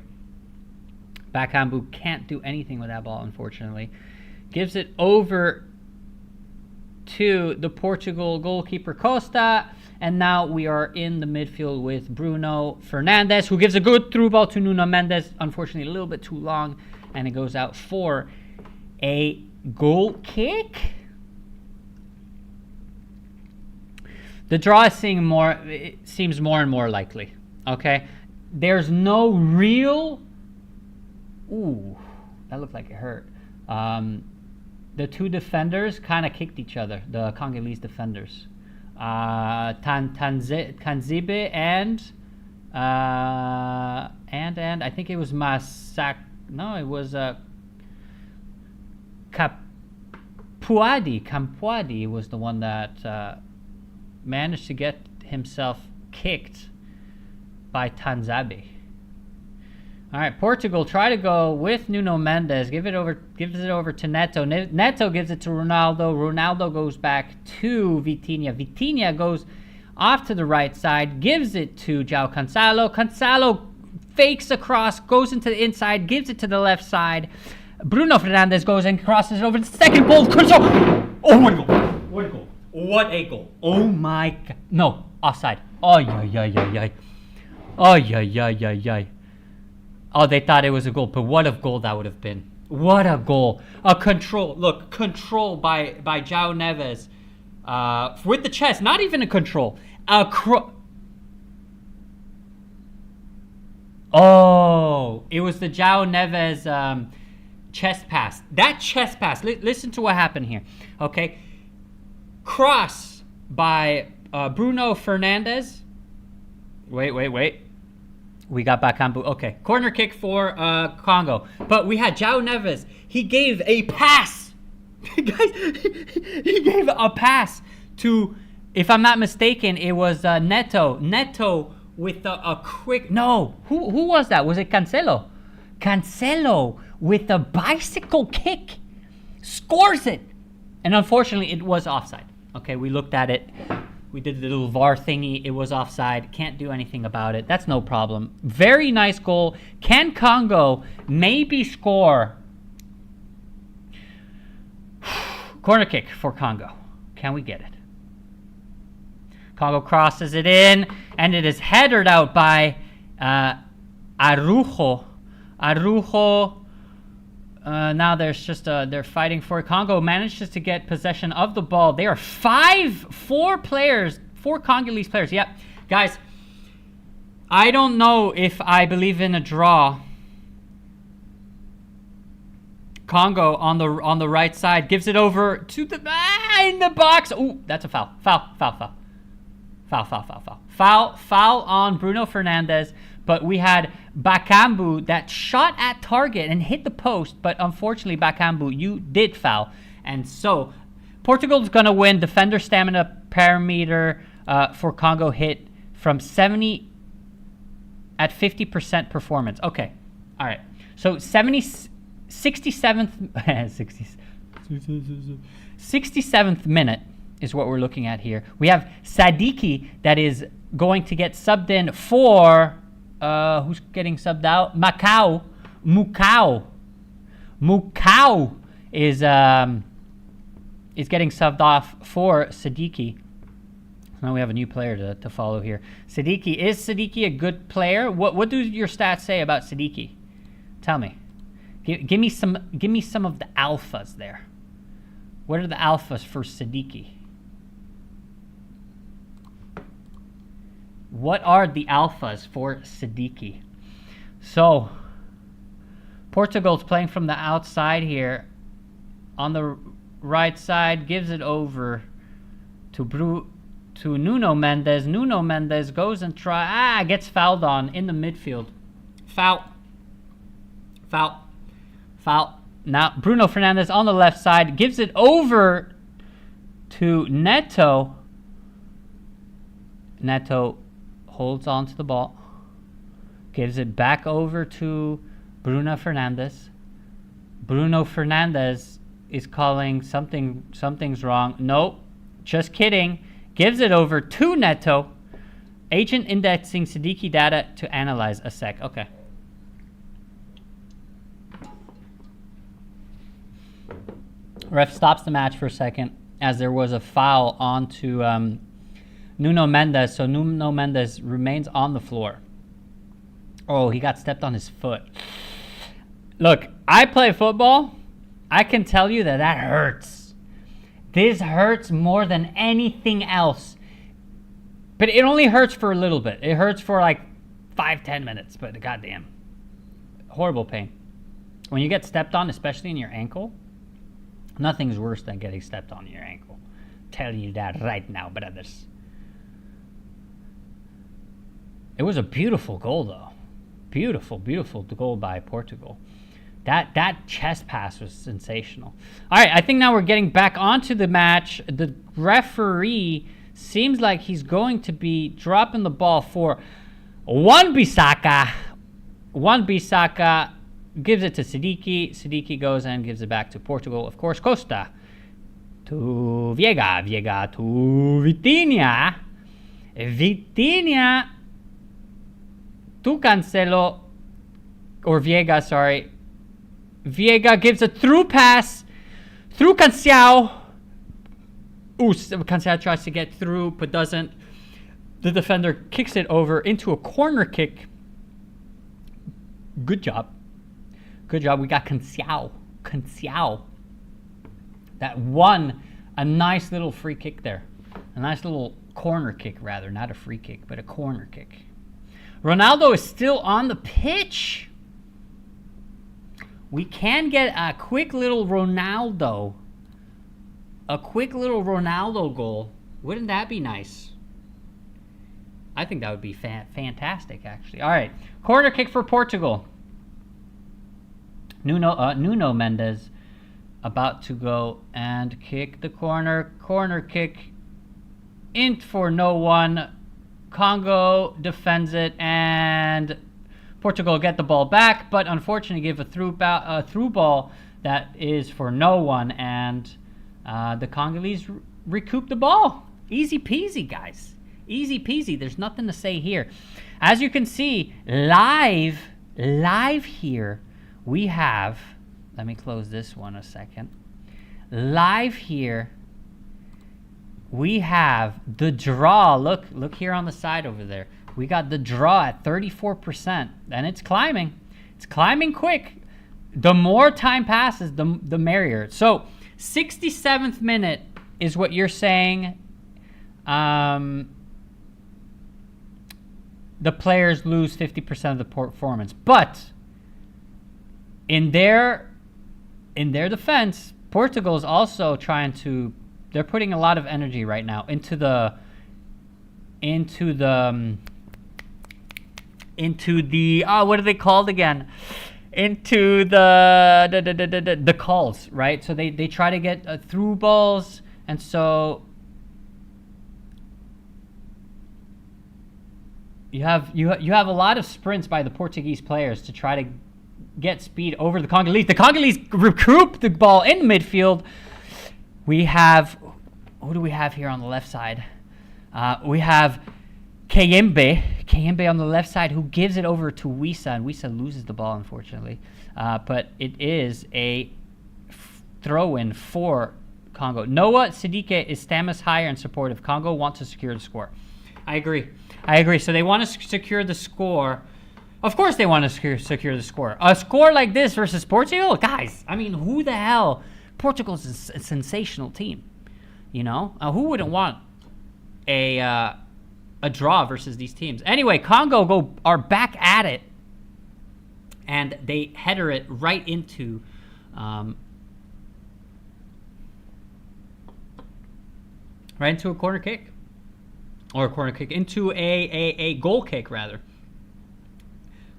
Bakambu can't do anything with that ball, unfortunately. Gives it over to the Portugal goalkeeper Costa. And now we are in the midfield with Bruno Fernandes, who gives a good through ball to Nuno Mendes. Unfortunately, a little bit too long, and it goes out for a goal kick. The draw is seems more and more likely. Okay, there's no real. Ooh, that looked like it hurt. The two defenders kind of kicked each other. The Congolese defenders. Tanzibe and I think it was it was Kampuadi was the one that managed to get himself kicked by Tanzabe. All right, Portugal try to go with Nuno Mendes. Gives it over to Neto. Neto gives it to Ronaldo. Ronaldo goes back to Vitinha. Vitinha goes off to the right side. Gives it to João Cancelo. Cancelo fakes across, goes into the inside, gives it to the left side. Bruno Fernandes goes and crosses it over the second ball. Oh, what a goal! What a goal! What a goal! Oh my God! No, offside. Oh yeah. Oh, they thought it was a goal, but what a goal that would have been. What a goal. A control. Look, control by João Neves. With the chest, not even a control. Oh, it was the João Neves chest pass. That chest pass, listen to what happened here. Okay. Cross by Bruno Fernandes. Wait. We got Bakambu. Okay. Corner kick for Congo. But we had João Neves. He gave a pass. Guys, he gave a pass to, if I'm not mistaken, it was Neto. Neto with a quick... No. Who was that? Was it Cancelo? Cancelo with a bicycle kick. Scores it. And unfortunately, it was offside. Okay, we looked at it. We did the little VAR thingy. It was offside. Can't do anything about it. That's no problem. Very nice goal. Can Congo maybe score? Corner kick for Congo. Can we get it? Congo crosses it in, and it is headed out by Araujo. Now there's just they're fighting for it. Congo manages to get possession of the ball. They are four Congolese players. Yep, guys, I don't know if I believe in a draw. Congo on the right side gives it over to the in the box. Ooh, that's a foul. Foul on Bruno Fernandes. But we had Bakambu that shot at target and hit the post. But unfortunately, Bakambu, you did foul. And so Portugal's going to win. Defender stamina parameter for Congo hit from 70 at 50% performance. Okay. All right. So 67th minute is what we're looking at here. We have Sadiki that is going to get subbed in for who's getting subbed out? Mukau is getting subbed off for Sadiki. Now we have a new player to follow here. Sadiki, is Sadiki a good player? What do your stats say about Sadiki? Tell me. Give me some of the alphas there. What are the alphas for Sadiki? What are the alphas for Sadiki? So Portugal's playing from the outside here. On the right side, gives it over to Nuno Mendes. Nuno Mendes goes and gets fouled on in the midfield. Foul. Now Bruno Fernandes on the left side gives it over to Neto. Neto holds on to the ball. Gives it back over to Bruno Fernandes. Bruno Fernandes is calling something's wrong. Nope, just kidding. Gives it over to Neto. Agent indexing Sadiki data to analyze a sec. Okay. Ref stops the match for a second as there was a foul onto Nuno Mendes. So Nuno Mendes remains on the floor. Oh, he got stepped on his foot. Look, I play football. I can tell you that hurts. This hurts more than anything else. But it only hurts for a little bit. It hurts for like 5-10 minutes. But goddamn. Horrible pain. When you get stepped on, especially in your ankle, nothing's worse than getting stepped on your ankle. Tell you that right now, brothers. It was a beautiful goal, though. Beautiful goal by Portugal. That chest pass was sensational. All right, I think now we're getting back onto the match. The referee seems like he's going to be dropping the ball for Wan-Bissaka. Wan-Bissaka gives it to Sadiki. Sadiki goes and gives it back to Portugal. Of course, Costa to Viega. Viega to Vitinha. Vitinha to Cancelo. Or Viega, sorry. Viega gives a through pass through Cancelo. Ooh, Cancelo tries to get through but doesn't. The defender kicks it over into a corner kick. Good job. We got Cancelo. That won a nice little free kick there. A nice little corner kick, rather. Not a free kick, but a corner kick. Ronaldo is still on the pitch. We can get a quick little Ronaldo. A quick little Ronaldo goal. Wouldn't that be nice? I think that would be fantastic, actually. All right. Corner kick for Portugal. Nuno Mendes about to go and kick the corner. Corner kick in for no one. Congo defends it, and Portugal get the ball back, but unfortunately give a through ball that is for no one, and the Congolese recoup the ball. Easy peasy, guys. Easy peasy. There's nothing to say here. As you can see, live here, we have, let me close this one a second. Live here, we have the draw. Look here on the side over there. We got the draw at 34%, and it's climbing. It's climbing quick. The more time passes, the merrier. So, 67th minute is what you're saying. The players lose 50% of the performance. But in their in their defense, Portugal is also trying to. They're putting a lot of energy right now into the what are they called again? Into the calls, right? So they try to get through balls, and so you have a lot of sprints by the Portuguese players to try to get speed over the Congolese. The Congolese recoup the ball in midfield. We have, who do we have here on the left side? We have Kayembe on the left side, who gives it over to Wisa, and Wisa loses the ball, unfortunately. But it is a throw-in for Congo. Noah Sidike is Stamus higher and supportive. Congo want to secure the score. I agree. So they want to secure the score. Of course they want to secure the score. A score like this versus Portugal? Guys, I mean, who the hell? Portugal's a sensational team. You know? Who wouldn't want a draw versus these teams? Anyway, Congo are back at it. And they header it right into... right into a corner kick. Or a corner kick. Into a goal kick, rather.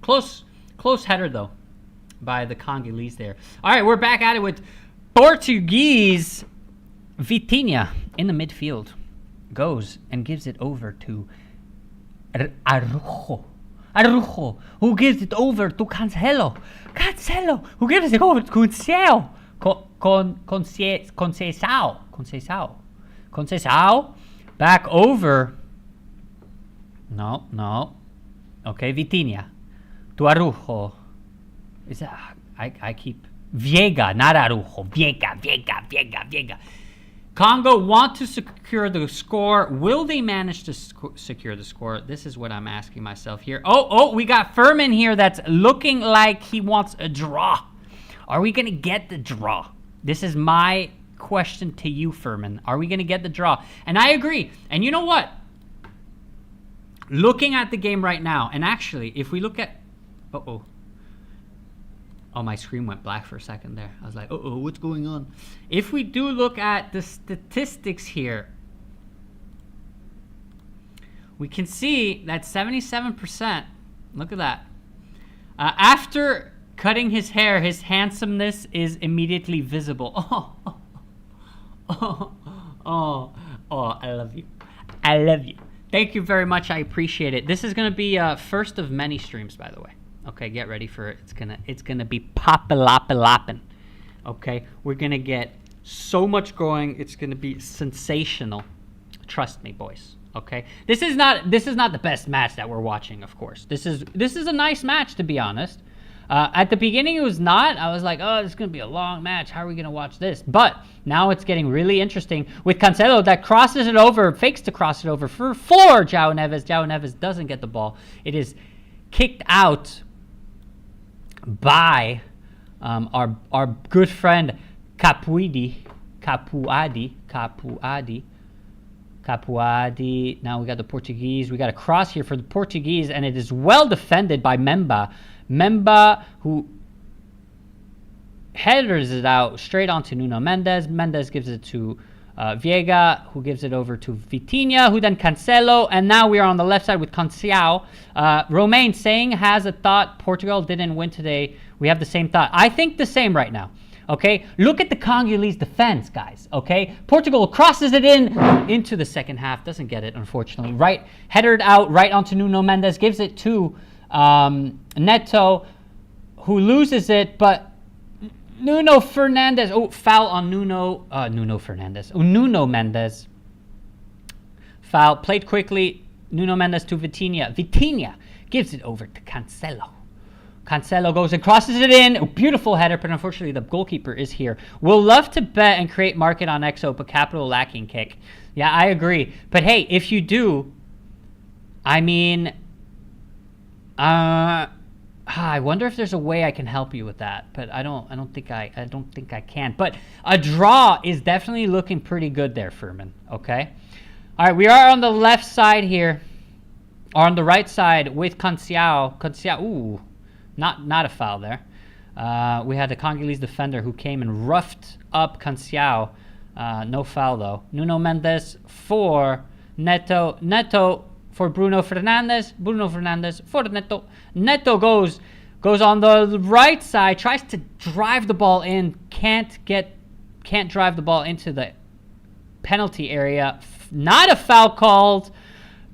Close header, though, by the Congolese there. All right, we're back at it with Portuguese. Vitinha in the midfield goes and gives it over to Araujo, who gives it over to Cancelo, who gives it over to Conceição, back over. No. Okay, Vitinha to Araujo. Is that I keep Viega, not Araujo. Viega. Congo want to secure the score. Will they manage to secure the score? This is what I'm asking myself here. Oh, we got Furman here that's looking like he wants a draw. Are we going to get the draw? This is my question to you, Furman. Are we going to get the draw? And I agree. And you know what? Looking at the game right now, and actually, if we look at... Oh, my screen went black for a second there. I was like, what's going on? If we do look at the statistics here, we can see that 77%, look at that. After cutting his hair, his handsomeness is immediately visible. I love you. Thank you very much. I appreciate it. This is going to be first of many streams, by the way. Okay, get ready for it. It's gonna be poppin'. Okay, we're gonna get so much going. It's gonna be sensational. Trust me, boys. Okay, this is not the best match that we're watching. Of course, this is a nice match, to be honest. At the beginning, it was not. I was like, this is gonna be a long match. How are we gonna watch this? But now it's getting really interesting with Cancelo that crosses it over, fakes to cross it over for João Neves. João Neves doesn't get the ball. It is kicked out by our good friend Capuadi. Now we got the Portuguese. We got a cross here for the Portuguese, and it is well defended by Memba, who headers it out straight onto Nuno Mendes. Mendes gives it to Viega, who gives it over to Vitinha, who then Cancelo, and now we are on the left side with Conceição. Romain saying has a thought Portugal didn't win today. We have the same thought. I think the same right now. Okay, look at the Congolese defense, guys. Okay, Portugal crosses it into the second half, doesn't get it, unfortunately. Right, headed out right onto Nuno Mendes, gives it to Neto, who loses it, but Nuno Fernandes. Foul on Nuno Mendes. Foul. Played quickly. Nuno Mendes to Vitinha. Vitinha gives it over to Cancelo. Cancelo goes and crosses it in. A beautiful header, but unfortunately the goalkeeper is here. We'll love to bet and create market on ㅍxo, but capital lacking kick. Yeah, I agree. But hey, if you do, I mean, I wonder if there's a way I can help you with that, but I don't think I can. But a draw is definitely looking pretty good there, Furman. Okay. All right, we are on the left side here, or on the right side with Conceição. Ooh, not a foul there. We had the Congolese defender who came and roughed up Canciao. No foul though. Nuno Mendes for Neto. Neto for Bruno Fernandes. Bruno Fernandes for Neto. Neto goes on the right side, tries to drive the ball in, can't drive the ball into the penalty area. Not a foul called.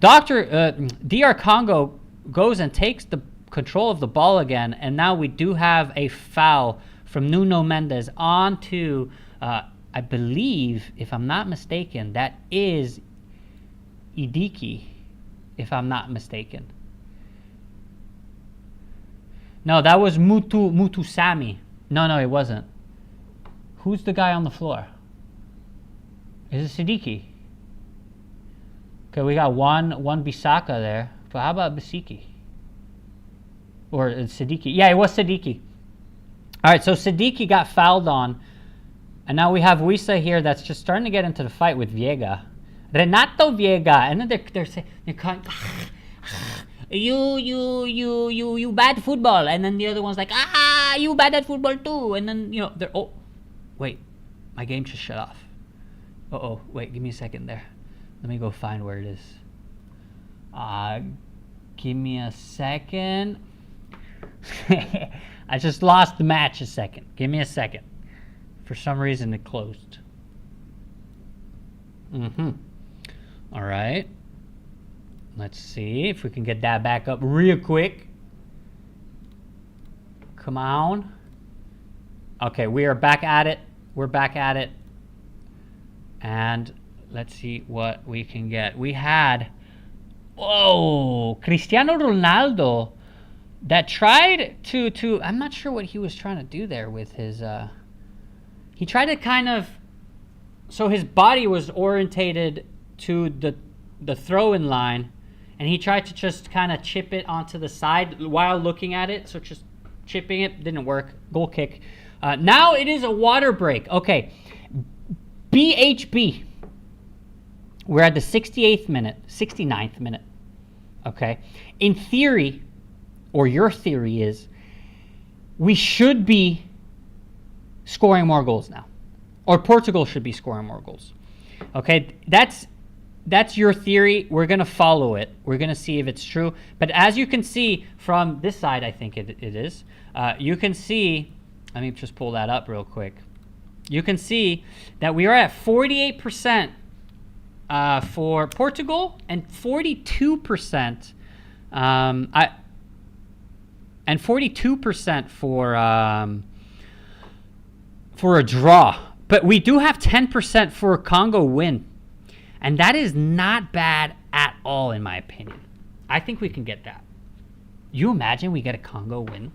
DR Congo goes and takes the control of the ball again, and now we do have a foul from Nuno Mendes onto, I believe, if I'm not mistaken, that is Idiki, if I'm not mistaken. No, that was Mutusami. No, it wasn't. Who's the guy on the floor? Is it Siddiqui? Okay, we got one Bisaka there. But how about Basiki? Or Siddiqui? Yeah, it was Siddiqui. All right, so Siddiqui got fouled on. And now we have Wissa here that's just starting to get into the fight with Viega. Renato Viega. And then they're calling, you bad football. And then the other one's like, you bad at football too. And then, they're, oh, wait, my game just shut off. Uh-oh, wait, give me a second there. Let me go find where it is. Give me a second. I just lost the match a second. Give me a second. For some reason, it closed. All right. Let's see if we can get that back up real quick. Come on. Okay, we are back at it. We're back at it. And let's see what we can get. We had, Cristiano Ronaldo that tried to I'm not sure what he was trying to do there with his, he tried to kind of, so his body was orientated to the throw-in line, and he tried to just kind of chip it onto the side while looking at it, so just chipping it, didn't work, goal kick. Now it is a water break. Okay, BHB. We're at the 69th minute. Okay. In theory, or your theory is, we should be scoring more goals now. Or Portugal should be scoring more goals. Okay. That's your theory. We're going to follow it. We're going to see if it's true. But as you can see from this side, I think it is, you can see, let me just pull that up real quick. You can see that we are at 48% for Portugal and 42% for a draw. But we do have 10% for a Congo win. And that is not bad at all, in my opinion. I think we can get that. You imagine we get a Congo win?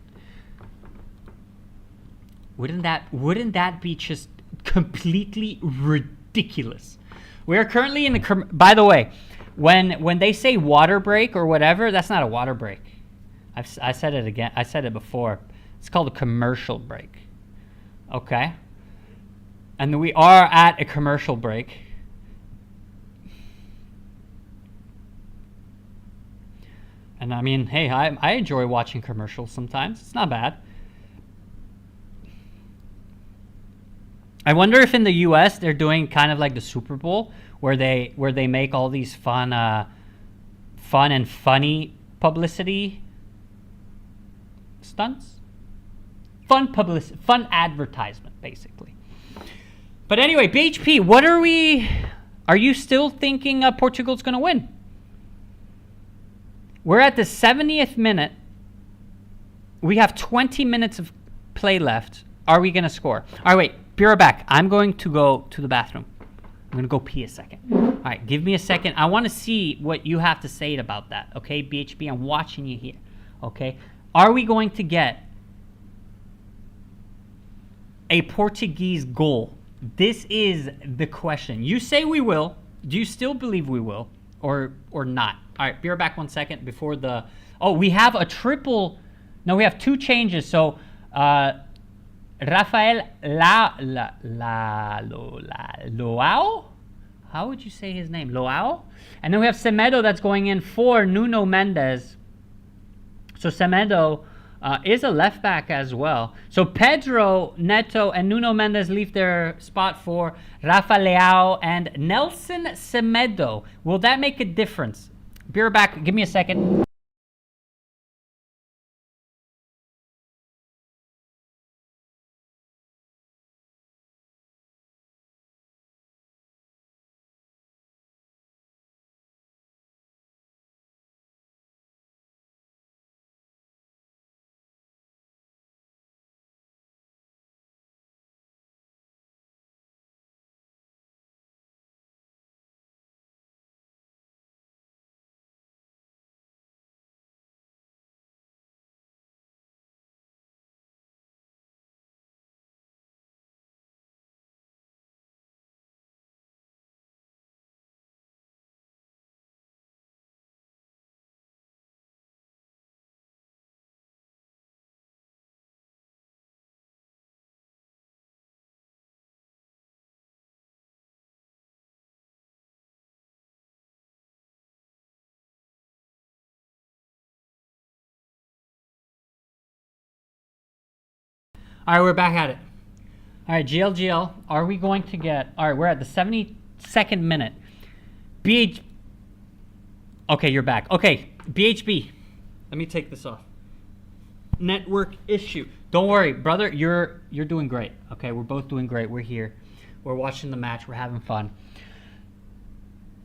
Wouldn't that be just completely ridiculous? We are currently in the... By the way, when they say water break or whatever, that's not a water break. I said it again. I said it before. It's called a commercial break. Okay? And we are at a commercial break. And I mean, hey, I enjoy watching commercials sometimes. It's not bad. I wonder if in the U.S. they're doing kind of like the Super Bowl, where they make all these fun and funny publicity stunts, fun advertisement, basically. But anyway, BHP, what are we? Are you still thinking Portugal's going to win? We're at the 70th minute. We have 20 minutes of play left. Are we going to score? All right, wait. Be right back. I'm going to go to the bathroom. I'm going to go pee a second. All right, give me a second. I want to see what you have to say about that. Okay, BHB, I'm watching you here. Okay, are we going to get a Portuguese goal? This is the question. You say we will. Do you still believe we will, or not? All right, be right back 1 second before the... Oh, we have a triple... No, we have two changes. So, Rafael Loao? How would you say his name? Loao? And then we have Semedo that's going in for Nuno Mendes. So Semedo is a left back as well. So Pedro Neto and Nuno Mendes leave their spot for Rafa Leao and Nelson Semedo. Will that make a difference? Be right back. Give me a second. All right, we're back at it. All right, GLGL, are we going to get... All right, we're at the 72nd minute. Okay, you're back. Okay, BHB. Let me take this off. Network issue. Don't worry, brother. You're doing great. Okay, we're both doing great. We're here. We're watching the match. We're having fun.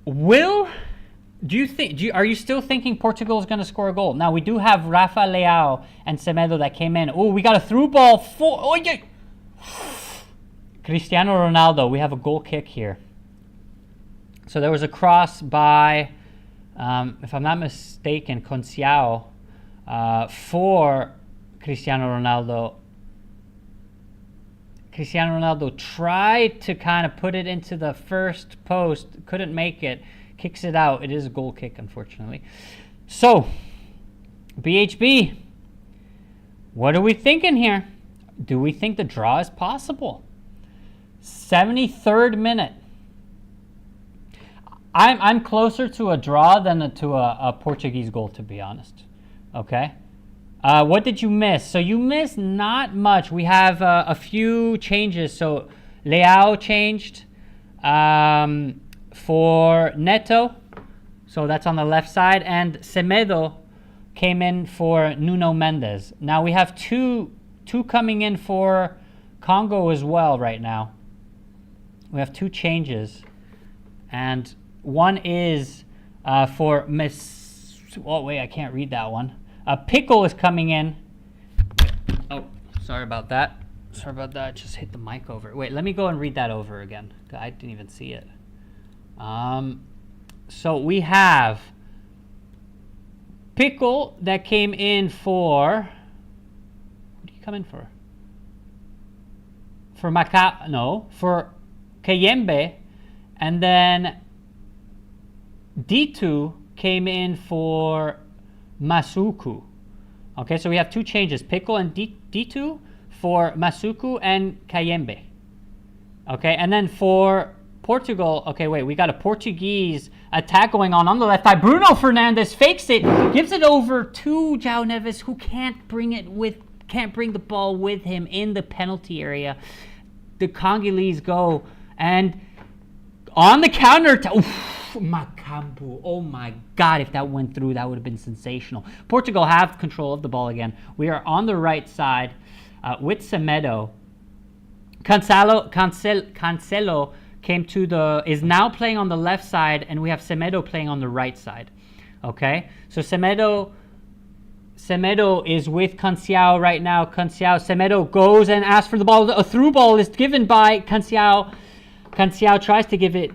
Are you still thinking Portugal is going to score a goal? Now, we do have Rafa Leao and Semedo that came in. Oh, we got a through ball for... Oh, yeah. Cristiano Ronaldo. We have a goal kick here. So there was a cross by, if I'm not mistaken, Conciao for Cristiano Ronaldo. Cristiano Ronaldo tried to kind of put it into the first post. Couldn't make it. Kicks it out. It is a goal kick, unfortunately. So, BHB, what are we thinking here? Do we think the draw is possible? 73rd minute. I'm closer to a draw than to a Portuguese goal, to be honest. Okay? What did you miss? So you missed not much. We have a few changes. So Leao changed for Neto. So that's on the left side. And Semedo came in for Nuno Mendes. Now we have two coming in for Congo as well right now. We have two changes. And one is for oh, wait, I can't read that one. Pickle is coming in. Oh, sorry about that. Sorry about that. I just hit the mic over. Wait, let me go and read that over again. I didn't even see it. So we have Pickle that came in for... What do you come in for? For for Kayembe. And then D2 came in for Masuku. Okay, so we have two changes. Pickle and D2 for Masuku and Kayembe. Okay, and then for Portugal, okay, wait, we got a Portuguese attack going on the left side. Bruno Fernandes fakes it, gives it over to João Neves, who can't bring the ball with him in the penalty area. The Congolese go, and on the counter, Macambu. Oh my God, if that went through, that would have been sensational. Portugal have control of the ball again. We are on the right side with Semedo. Cancelo is now playing on the left side, and we have Semedo playing on the right side. Okay, so Semedo is with Cancelo right now. Semedo goes and asks for the ball. A through ball is given by Cancelo. Cancelo tries to give it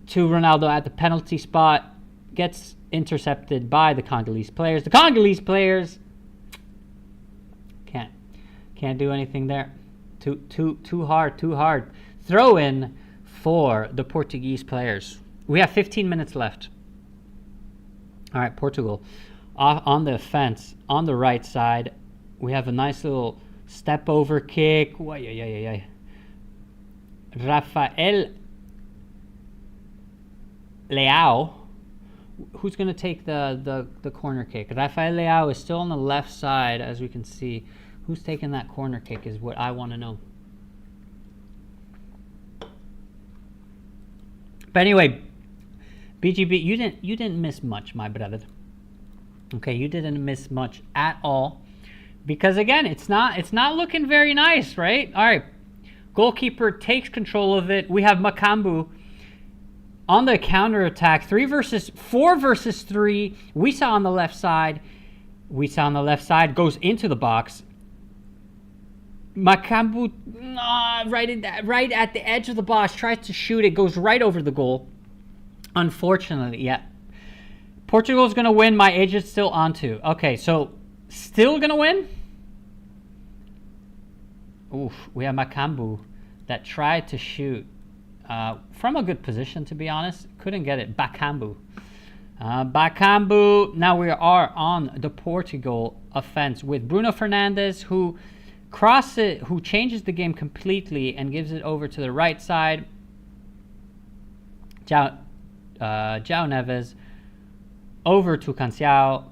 to Ronaldo at the penalty spot, gets intercepted by the Congolese players. The Congolese players can't do anything there. Too hard. Throw in for the Portuguese players. We have 15 minutes left. All right, Portugal on the offense on the right side. We have a nice little step over kick. Rafael Leao who's going to take the corner kick? Rafael Leao is still on the left side, as we can see. Who's taking that corner kick is what I want to know. But anyway, BGB, you didn't miss much, my brother. Okay, you didn't miss much at all, because again, it's not looking very nice, right? All right, goalkeeper takes control of it. We have Makambu on the counter attack. 4 versus 3. We saw on the left side. Goes into the box. Makambu, right at the edge of the box, tries to shoot it, goes right over the goal. Unfortunately, yeah. Portugal's going to win. My agent's still on to. Okay, so still going to win? Oof, we have Makambu that tried to shoot from a good position, to be honest. Couldn't get it. Bakambu. Now we are on the Portugal offense with Bruno Fernandes, who changes the game completely and gives it over to the right side. João Neves over to Canciao.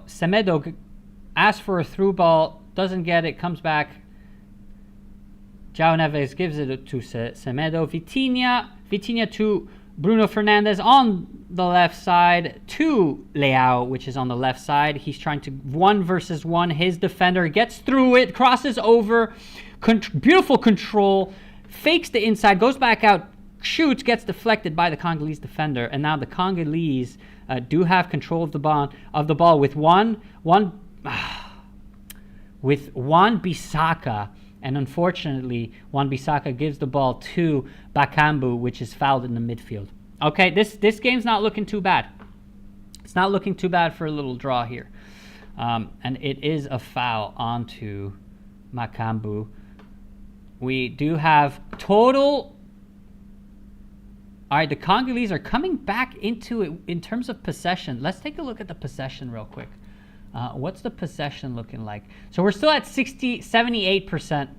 Semedo asks for a through ball, doesn't get it, comes back. João Neves gives it to Semedo. Vitinha to Bruno Fernandes on the left side to Leao, which is on the left side. He's trying to 1 versus 1. His defender gets through it, crosses over, beautiful control, fakes the inside, goes back out, shoots, gets deflected by the Congolese defender, and now the Congolese do have control of the ball with Wan Bissaka. And unfortunately, Wan Bissaka gives the ball to Bakambu, which is fouled in the midfield. Okay, this game's not looking too bad. It's not looking too bad for a little draw here. And it is a foul onto Bakambu. We do have total... All right, the Congolese are coming back into it in terms of possession. Let's take a look at the possession real quick. What's the possession looking like? So we're still at 78%,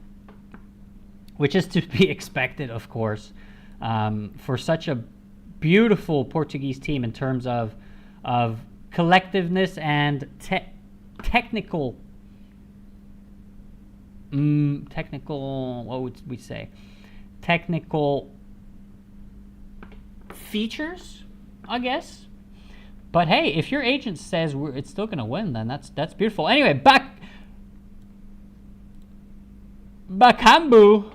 which is to be expected, of course, for such a beautiful Portuguese team in terms of collectiveness and technical, what would we say? Technical features, I guess. But hey, if your agent says it's still going to win, then that's beautiful. Anyway, Bakambu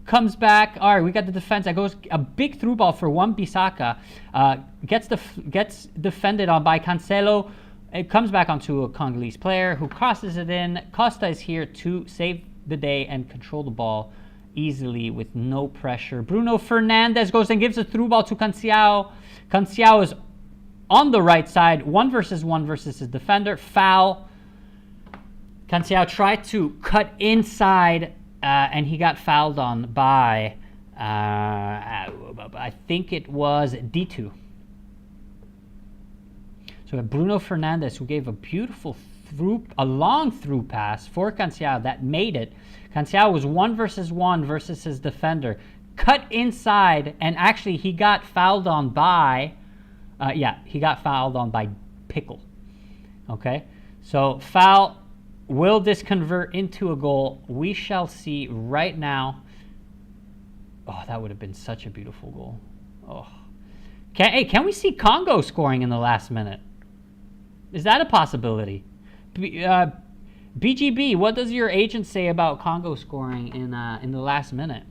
comes back. All right, we got the defense. That goes a big through ball for Wan Bissaka. Gets defended on by Cancelo. It comes back onto a Congolese player who crosses it in. Costa is here to save the day and control the ball easily with no pressure. Bruno Fernandes goes and gives a through ball to Canciao. Canciao is on the right side, 1 versus 1 versus his defender. Foul. Canciao tried to cut inside, and he got fouled on by, I think it was D2. So Bruno Fernandes, who gave a beautiful long through pass for Canciao that made it. Canciao was 1 versus 1 versus his defender. Cut inside, and actually he got fouled on by... he got fouled on by Pickle. Okay, so foul. Will this convert into a goal? We shall see right now. Oh, that would have been such a beautiful goal. Oh, can we see Congo scoring in the last minute? Is that a possibility? BGB, what does your agent say about Congo scoring in the last minute?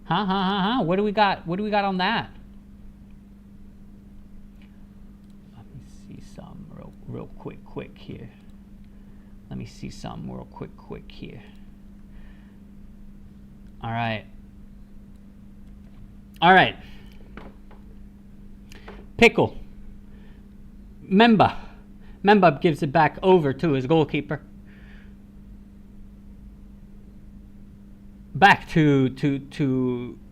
What do we got? What do we got on that? Real quick here. Let me see some real quick here. All right. Pickle. Memba gives it back over to his goalkeeper. Back to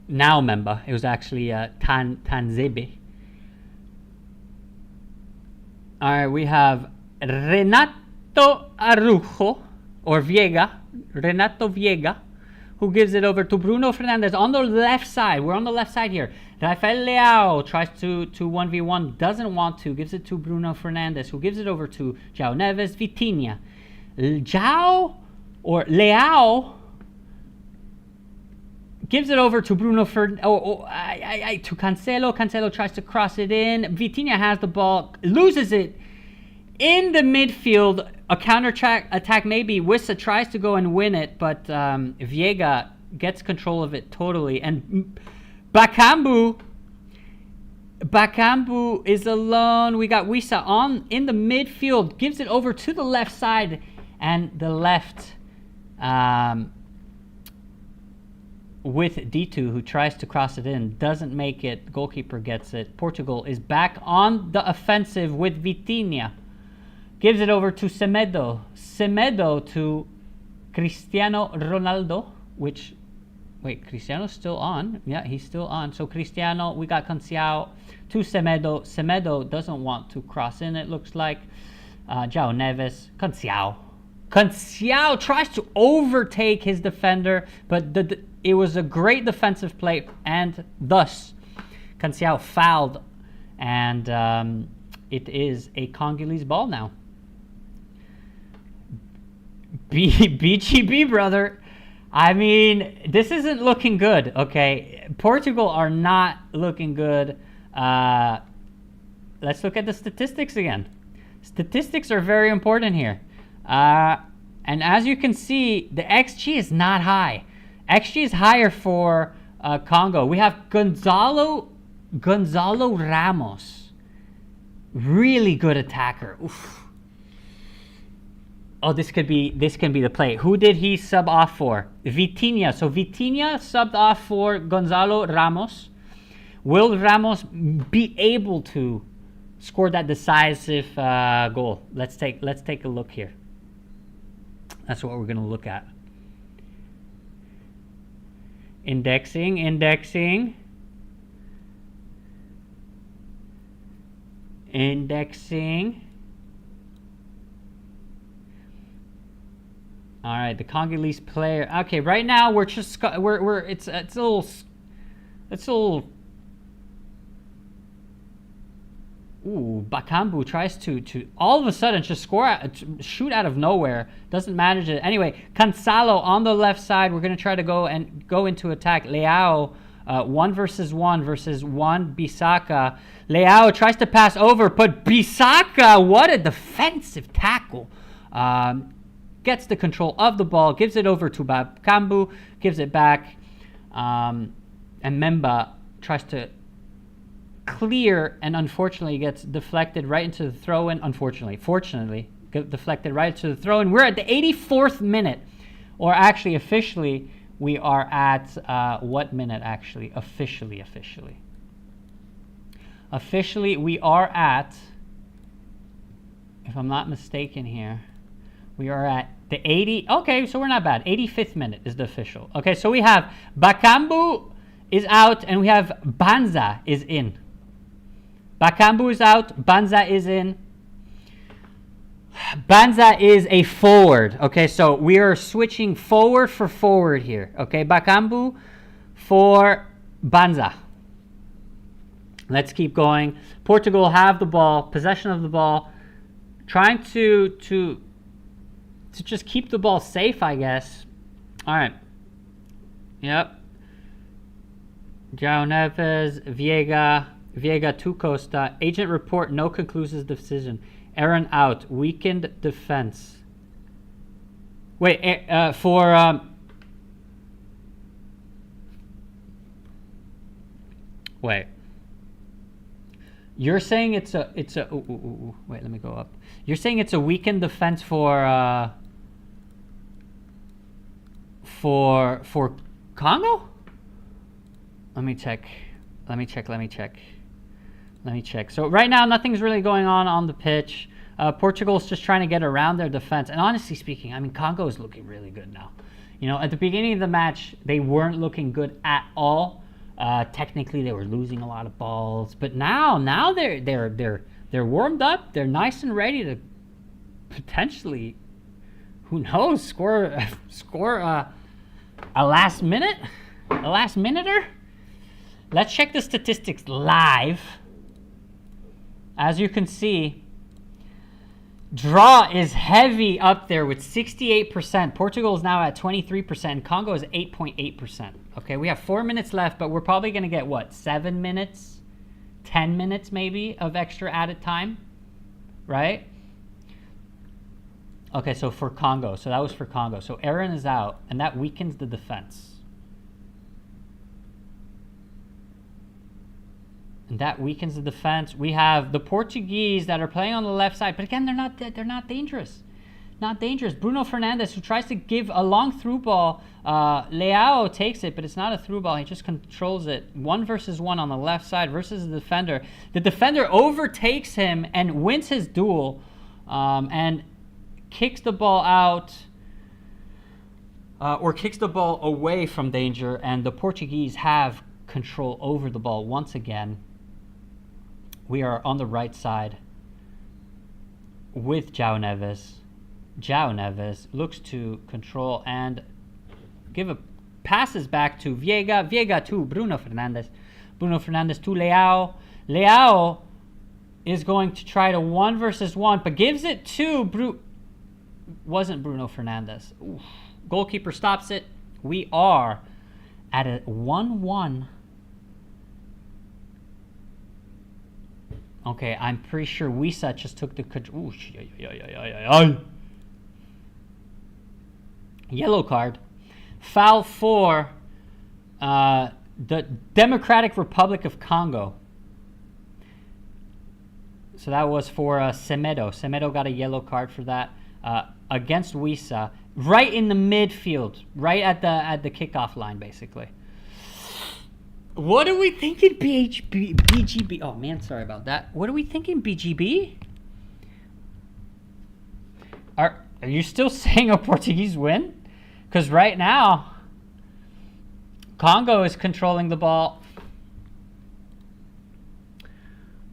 now Memba. It was actually Tanzebe. All right, we have Renato Araujo, or Renato Viega, who gives it over to Bruno Fernandes on the left side. We're on the left side here. Rafael Leao tries to 1v1, doesn't want to, gives it to Bruno Fernandes, who gives it over to João Neves, Vitinha. Leao gives it over to Bruno Fernandes, to Cancelo. Cancelo tries to cross it in. Vitinha has the ball, loses it in the midfield. A counter attack maybe. Wissa tries to go and win it, but Viega gets control of it totally. And Bakambu is alone. We got Wissa on in the midfield, gives it over to the left side, and the left with D2, who tries to cross it in, doesn't make it. The goalkeeper gets it. Portugal is back on the offensive with Vitinha. Gives it over to Semedo. Semedo to Cristiano Ronaldo, which, wait, Cristiano's still on. Yeah, he's still on. So Cristiano, we got Cancelo to Semedo. Semedo doesn't want to cross in, it looks like. João Neves, Cancelo tries to overtake his defender, but it was a great defensive play, and thus Cancelo fouled, and it is a Congolese ball now. BGB, brother. I mean, this isn't looking good, okay? Portugal are not looking good. Let's look at the statistics again. Statistics are very important here. And as you can see, the XG is not high. XG is higher for Congo. We have Gonzalo Ramos. Really good attacker. Oof. Oh, this can be the play. Who did he sub off for? Vitinha. So Vitinha subbed off for Gonzalo Ramos. Will Ramos be able to score that decisive goal? Let's take a look here. That's what we're going to look at. Indexing. All right, the Congolese player. Okay, right now we're just it's a little. Ooh, Bakambu tries to all of a sudden just shoot out of nowhere. Doesn't manage it. Anyway, Cancelo on the left side. We're going to try to go into attack. Leao, 1 versus 1 Bissaka. Leao tries to pass over, but Bissaka, what a defensive tackle. Gets the control of the ball, gives it over to Bakambu, gives it back, and Memba tries to clear, and unfortunately gets deflected right into the throw-in. Fortunately, deflected right into the throw-in. We're at the 84th minute, or actually officially, we are at what minute actually? Officially, we are at, if I'm not mistaken here, we are at the 80. Okay, so we're not bad. 85th minute is the official. Okay, so we have Bakambu is out, and we have Banza is in. Bakambu is out. Banza is in. Banza is a forward. Okay, so we are switching forward for forward here. Okay, Bakambu for Banza. Let's keep going. Portugal have the ball, possession of the ball, trying to just keep the ball safe, I guess. All right. Yep. João Neves, Viega to Costa. Agent report, no conclusive decision. Aaron out. Weakened defense. Wait, wait. You're saying it's a wait, let me go up. You're saying it's a weakened defense for Congo? Let me check. So right now, nothing's really going on the pitch. Portugal's just trying to get around their defense. And honestly speaking, I mean, Congo is looking really good now. You know, at the beginning of the match, they weren't looking good at all. Technically, they were losing a lot of balls, but now they're warmed up. They're nice and ready to potentially, who knows, score a last minuter. Let's check the statistics live. As you can see, draw is heavy up there with 68%. Portugal is now at 23%. Congo is 8.8%. Okay, we have 4 minutes left, but we're probably going to get, what, 7 minutes, 10 minutes maybe of extra added time, right? Okay, so for Congo. So that was for Congo. So Aaron is out, and that weakens the defense. And that weakens the defense. We have the Portuguese that are playing on the left side, but again, they're not dangerous. Not dangerous. Bruno Fernandes, who tries to give a long through ball. Leao takes it, but it's not a through ball. He just controls it. 1 versus 1 on the left side versus the defender. The defender overtakes him and wins his duel, and kicks the ball out, or kicks the ball away from danger, and the Portuguese have control over the ball once again. We are on the right side with João Neves. João Neves looks to control and give passes back to Viega. Viega to Bruno Fernandes. Bruno Fernandes to Leao. Leao is going to try to 1 versus 1, but gives it to wasn't Bruno Fernandes. Oof. Goalkeeper stops it. We are at a 1-1. Okay, I'm pretty sure ㅍxo just took the control. Yellow card. Foul for the Democratic Republic of Congo. So that was for Semedo. Semedo got a yellow card for that against ㅍxo, right in the midfield, right at the kickoff line, basically. What are we thinking, BGB? Oh man, sorry about that. What are we thinking, BGB? Are you still saying a Portuguese win? Because right now, Congo is controlling the ball.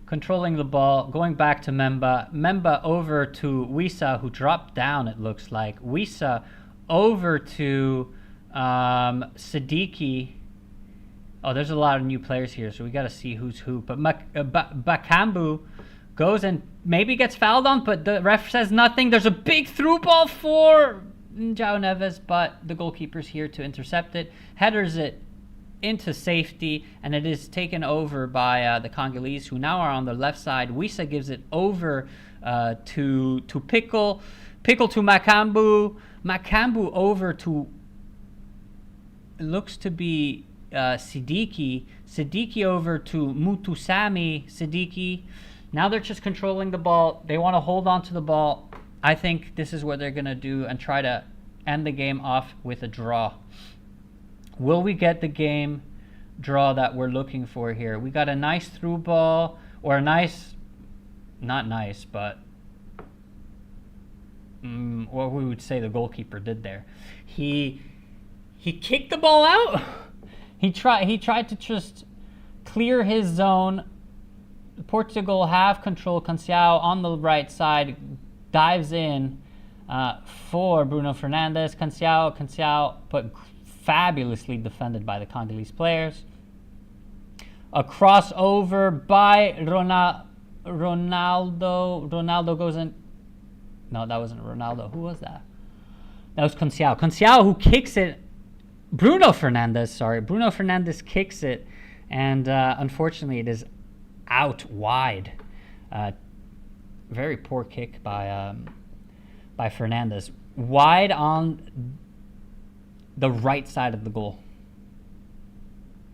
Going back to Memba. Memba over to ㅍxo, who dropped down, it looks like. ㅍxo over to Siddiqui. Oh, there's a lot of new players here, so we got to see who's who. But Bakambu goes and maybe gets fouled on, but the ref says nothing. There's a big through ball for João Neves, but the goalkeeper's here to intercept it. Headers it into safety, and it is taken over by the Congolese, who now are on the left side. ㅍxo gives it over to Pickle. Pickle to Makambu. Makambu over to, it looks to be Siddiqui. Siddiqui over to Mutusami. Siddiqui. Now they're just controlling the ball. They want to hold on to the ball. I think this is what they're going to do and try to end the game off with a draw. Will we get the game draw that we're looking for here? We got a nice through ball, or a nice, not nice, but what we would say the goalkeeper did there. He kicked the ball out. He tried to just clear his zone. Portugal have control. Canciao on the right side dives in for Bruno Fernandes. Canciao, but fabulously defended by the Congolese players. A crossover by Ronaldo. Ronaldo goes in. No, that wasn't Ronaldo. Who was that? That was Canciao. Canciao, who kicks it. Bruno Fernandes kicks it, and unfortunately it is out wide. Very poor kick by Fernandes. Wide on the right side of the goal.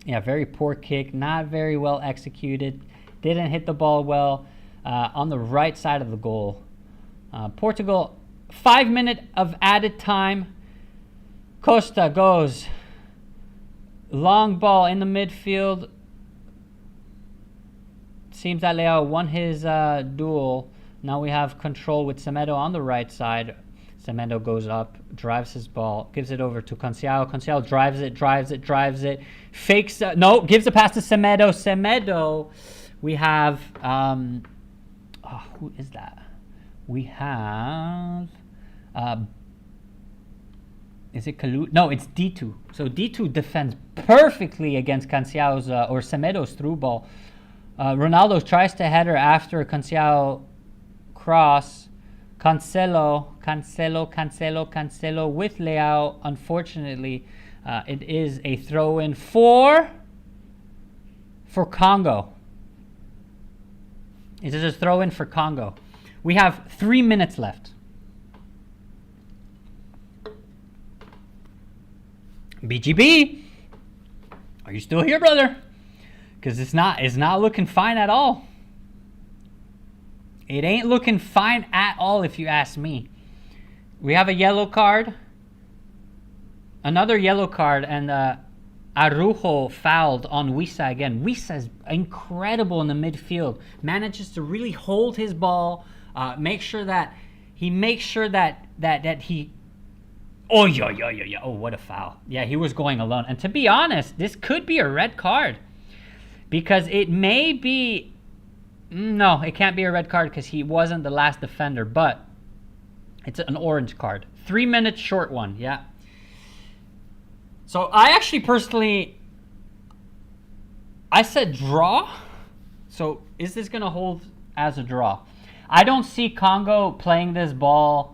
Yeah, very poor kick, not very well executed. Didn't hit the ball well on the right side of the goal. Portugal, 5 minutes of added time. Costa goes. Long ball in the midfield. Seems that Leao won his duel. Now we have control with Semedo on the right side. Semedo goes up, drives his ball, gives it over to Canciao. Canciao drives it. Fakes, no, gives a pass to Semedo. Semedo, we have, who is that? We have Is it Kalu? No, it's D2. So D2 defends perfectly against Canciao's or Semedo's through ball. Ronaldo tries to header after a Canciao cross. Cancelo with Leao. Unfortunately, it is a throw-in for Congo. It is a throw-in for Congo. We have 3 minutes left. BGB, are you still here, brother? Because it's not looking fine at all. It ain't looking fine at all, if you ask me. We have a yellow card, another yellow card, and Araujo fouled on Wissa again. Wissa's incredible in the midfield. Manages to really hold his ball, make sure that he. Oh, yeah. Oh, what a foul. Yeah, he was going alone. And to be honest, this could be a red card. Because it may be... No, it can't be a red card because he wasn't the last defender. But it's an orange card. 3 minutes short one, yeah. So I actually personally... I said draw. So is this going to hold as a draw? I don't see Congo playing this ball...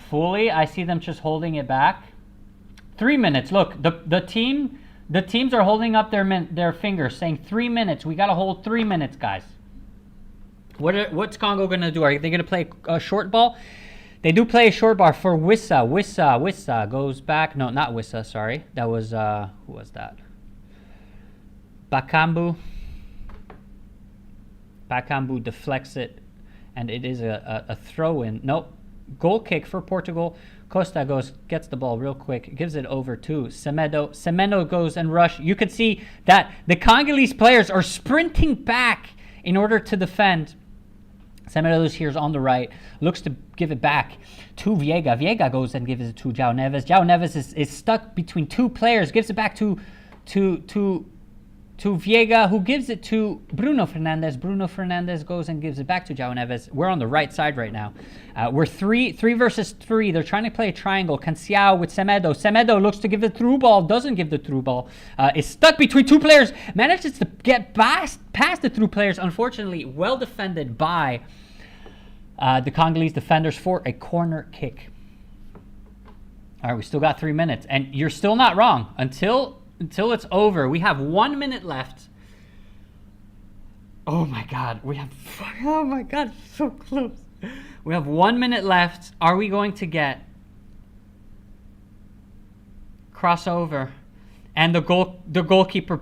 fully. I see them just holding it back. 3 minutes. Look, the teams are holding up their fingers, saying 3 minutes. We got to hold 3 minutes, guys. What's Congo gonna do? Are they gonna play a short ball? They do play a short ball for Wissa. Wissa goes back. No, not Wissa. Sorry, that was who was that? Bakambu deflects it, and it is a throw-in. Nope. Goal kick for Portugal. Costa gets the ball real quick, gives it over to Semedo. Semedo goes and rush. You could see that the Congolese players are sprinting back in order to defend. Semedo is here on the right, looks to give it back to Viega. Viega goes and gives it to João Neves. João Neves is stuck between two players, gives it back to Viega, who gives it to Bruno Fernandes. Bruno Fernandes goes and gives it back to João Neves. We're on the right side right now. We're three versus three. They're trying to play a triangle. Canciao with Semedo. Semedo looks to give the through ball, doesn't give the through ball. Is stuck between two players. Manages to get past the through players. Unfortunately, well defended by the Congolese defenders for a corner kick. All right, we still got 3 minutes. And you're still not wrong. Until it's over. We have 1 minute left. Oh my God. Oh my God. So close. We have 1 minute left. Are we going to get crossover? And the goalkeeper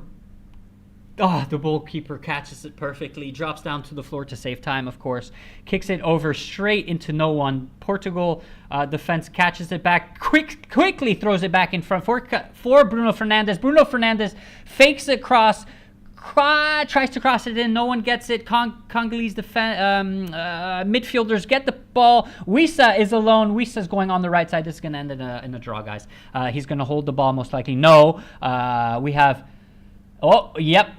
catches it perfectly, drops down to the floor to save time, of course, kicks it over straight into no one. Portugal defense catches it back, quickly throws it back in front for Bruno Fernandes. Bruno Fernandes fakes it across, tries to cross it in, no one gets it. Congolese midfielders get the ball. Wissa is alone. Wissa's going on the right side. This is going to end in a draw, guys. He's going to hold the ball most likely. No, we have... Oh, yep.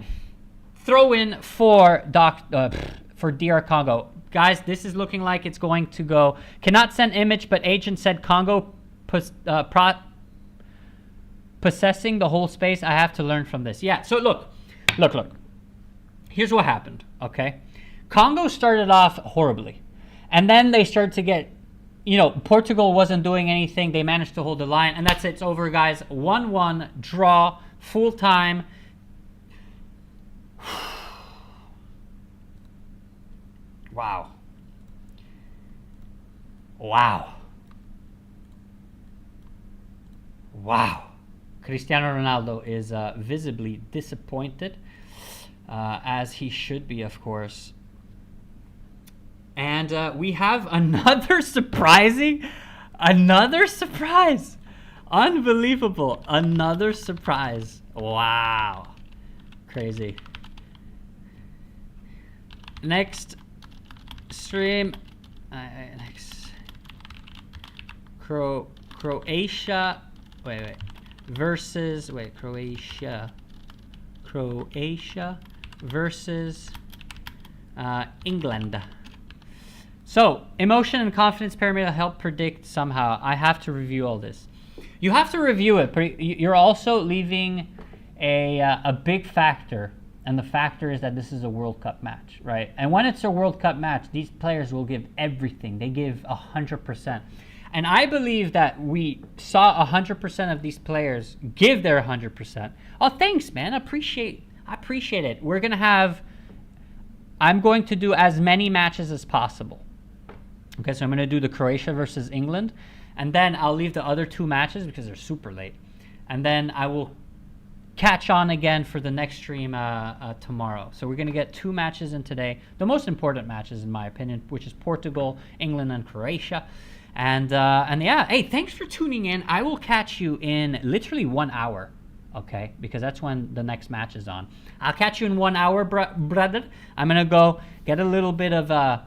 Throw in for DR Congo. Guys, this is looking like it's going to go. Cannot send image, but agent said Congo possessing the whole space. I have to learn from this. Yeah, so look. Here's what happened, okay? Congo started off horribly. And then they started to get, Portugal wasn't doing anything. They managed to hold the line. And that's it. It's over, guys. 1-1, draw, full time. Wow. Cristiano Ronaldo is visibly disappointed, as he should be, of course. And we have another surprise. Unbelievable. Another surprise. Wow. Crazy. Next stream, Croatia. Croatia versus England. So, emotion and confidence pyramid help predict somehow. I have to review all this. You have to review it. You're also leaving a big factor, and the factor is that this is a World Cup match, right? And when it's a World Cup match, these players will give everything. They give 100%. And I believe that we saw 100% of these players give their 100%. Oh, thanks, man. I appreciate it. I'm going to do as many matches as possible. Okay, so I'm going to do the Croatia versus England, and then I'll leave the other 2 matches because they're super late. And then I will catch on again for the next stream tomorrow. So we're going to get 2 matches in today, the most important matches in my opinion, which is Portugal, England, and Croatia. And yeah, hey, thanks for tuning in. I will catch you in literally 1 hour, okay? Because that's when the next match is on. I'll catch you in 1 hour, brother. I'm gonna go get a little bit of a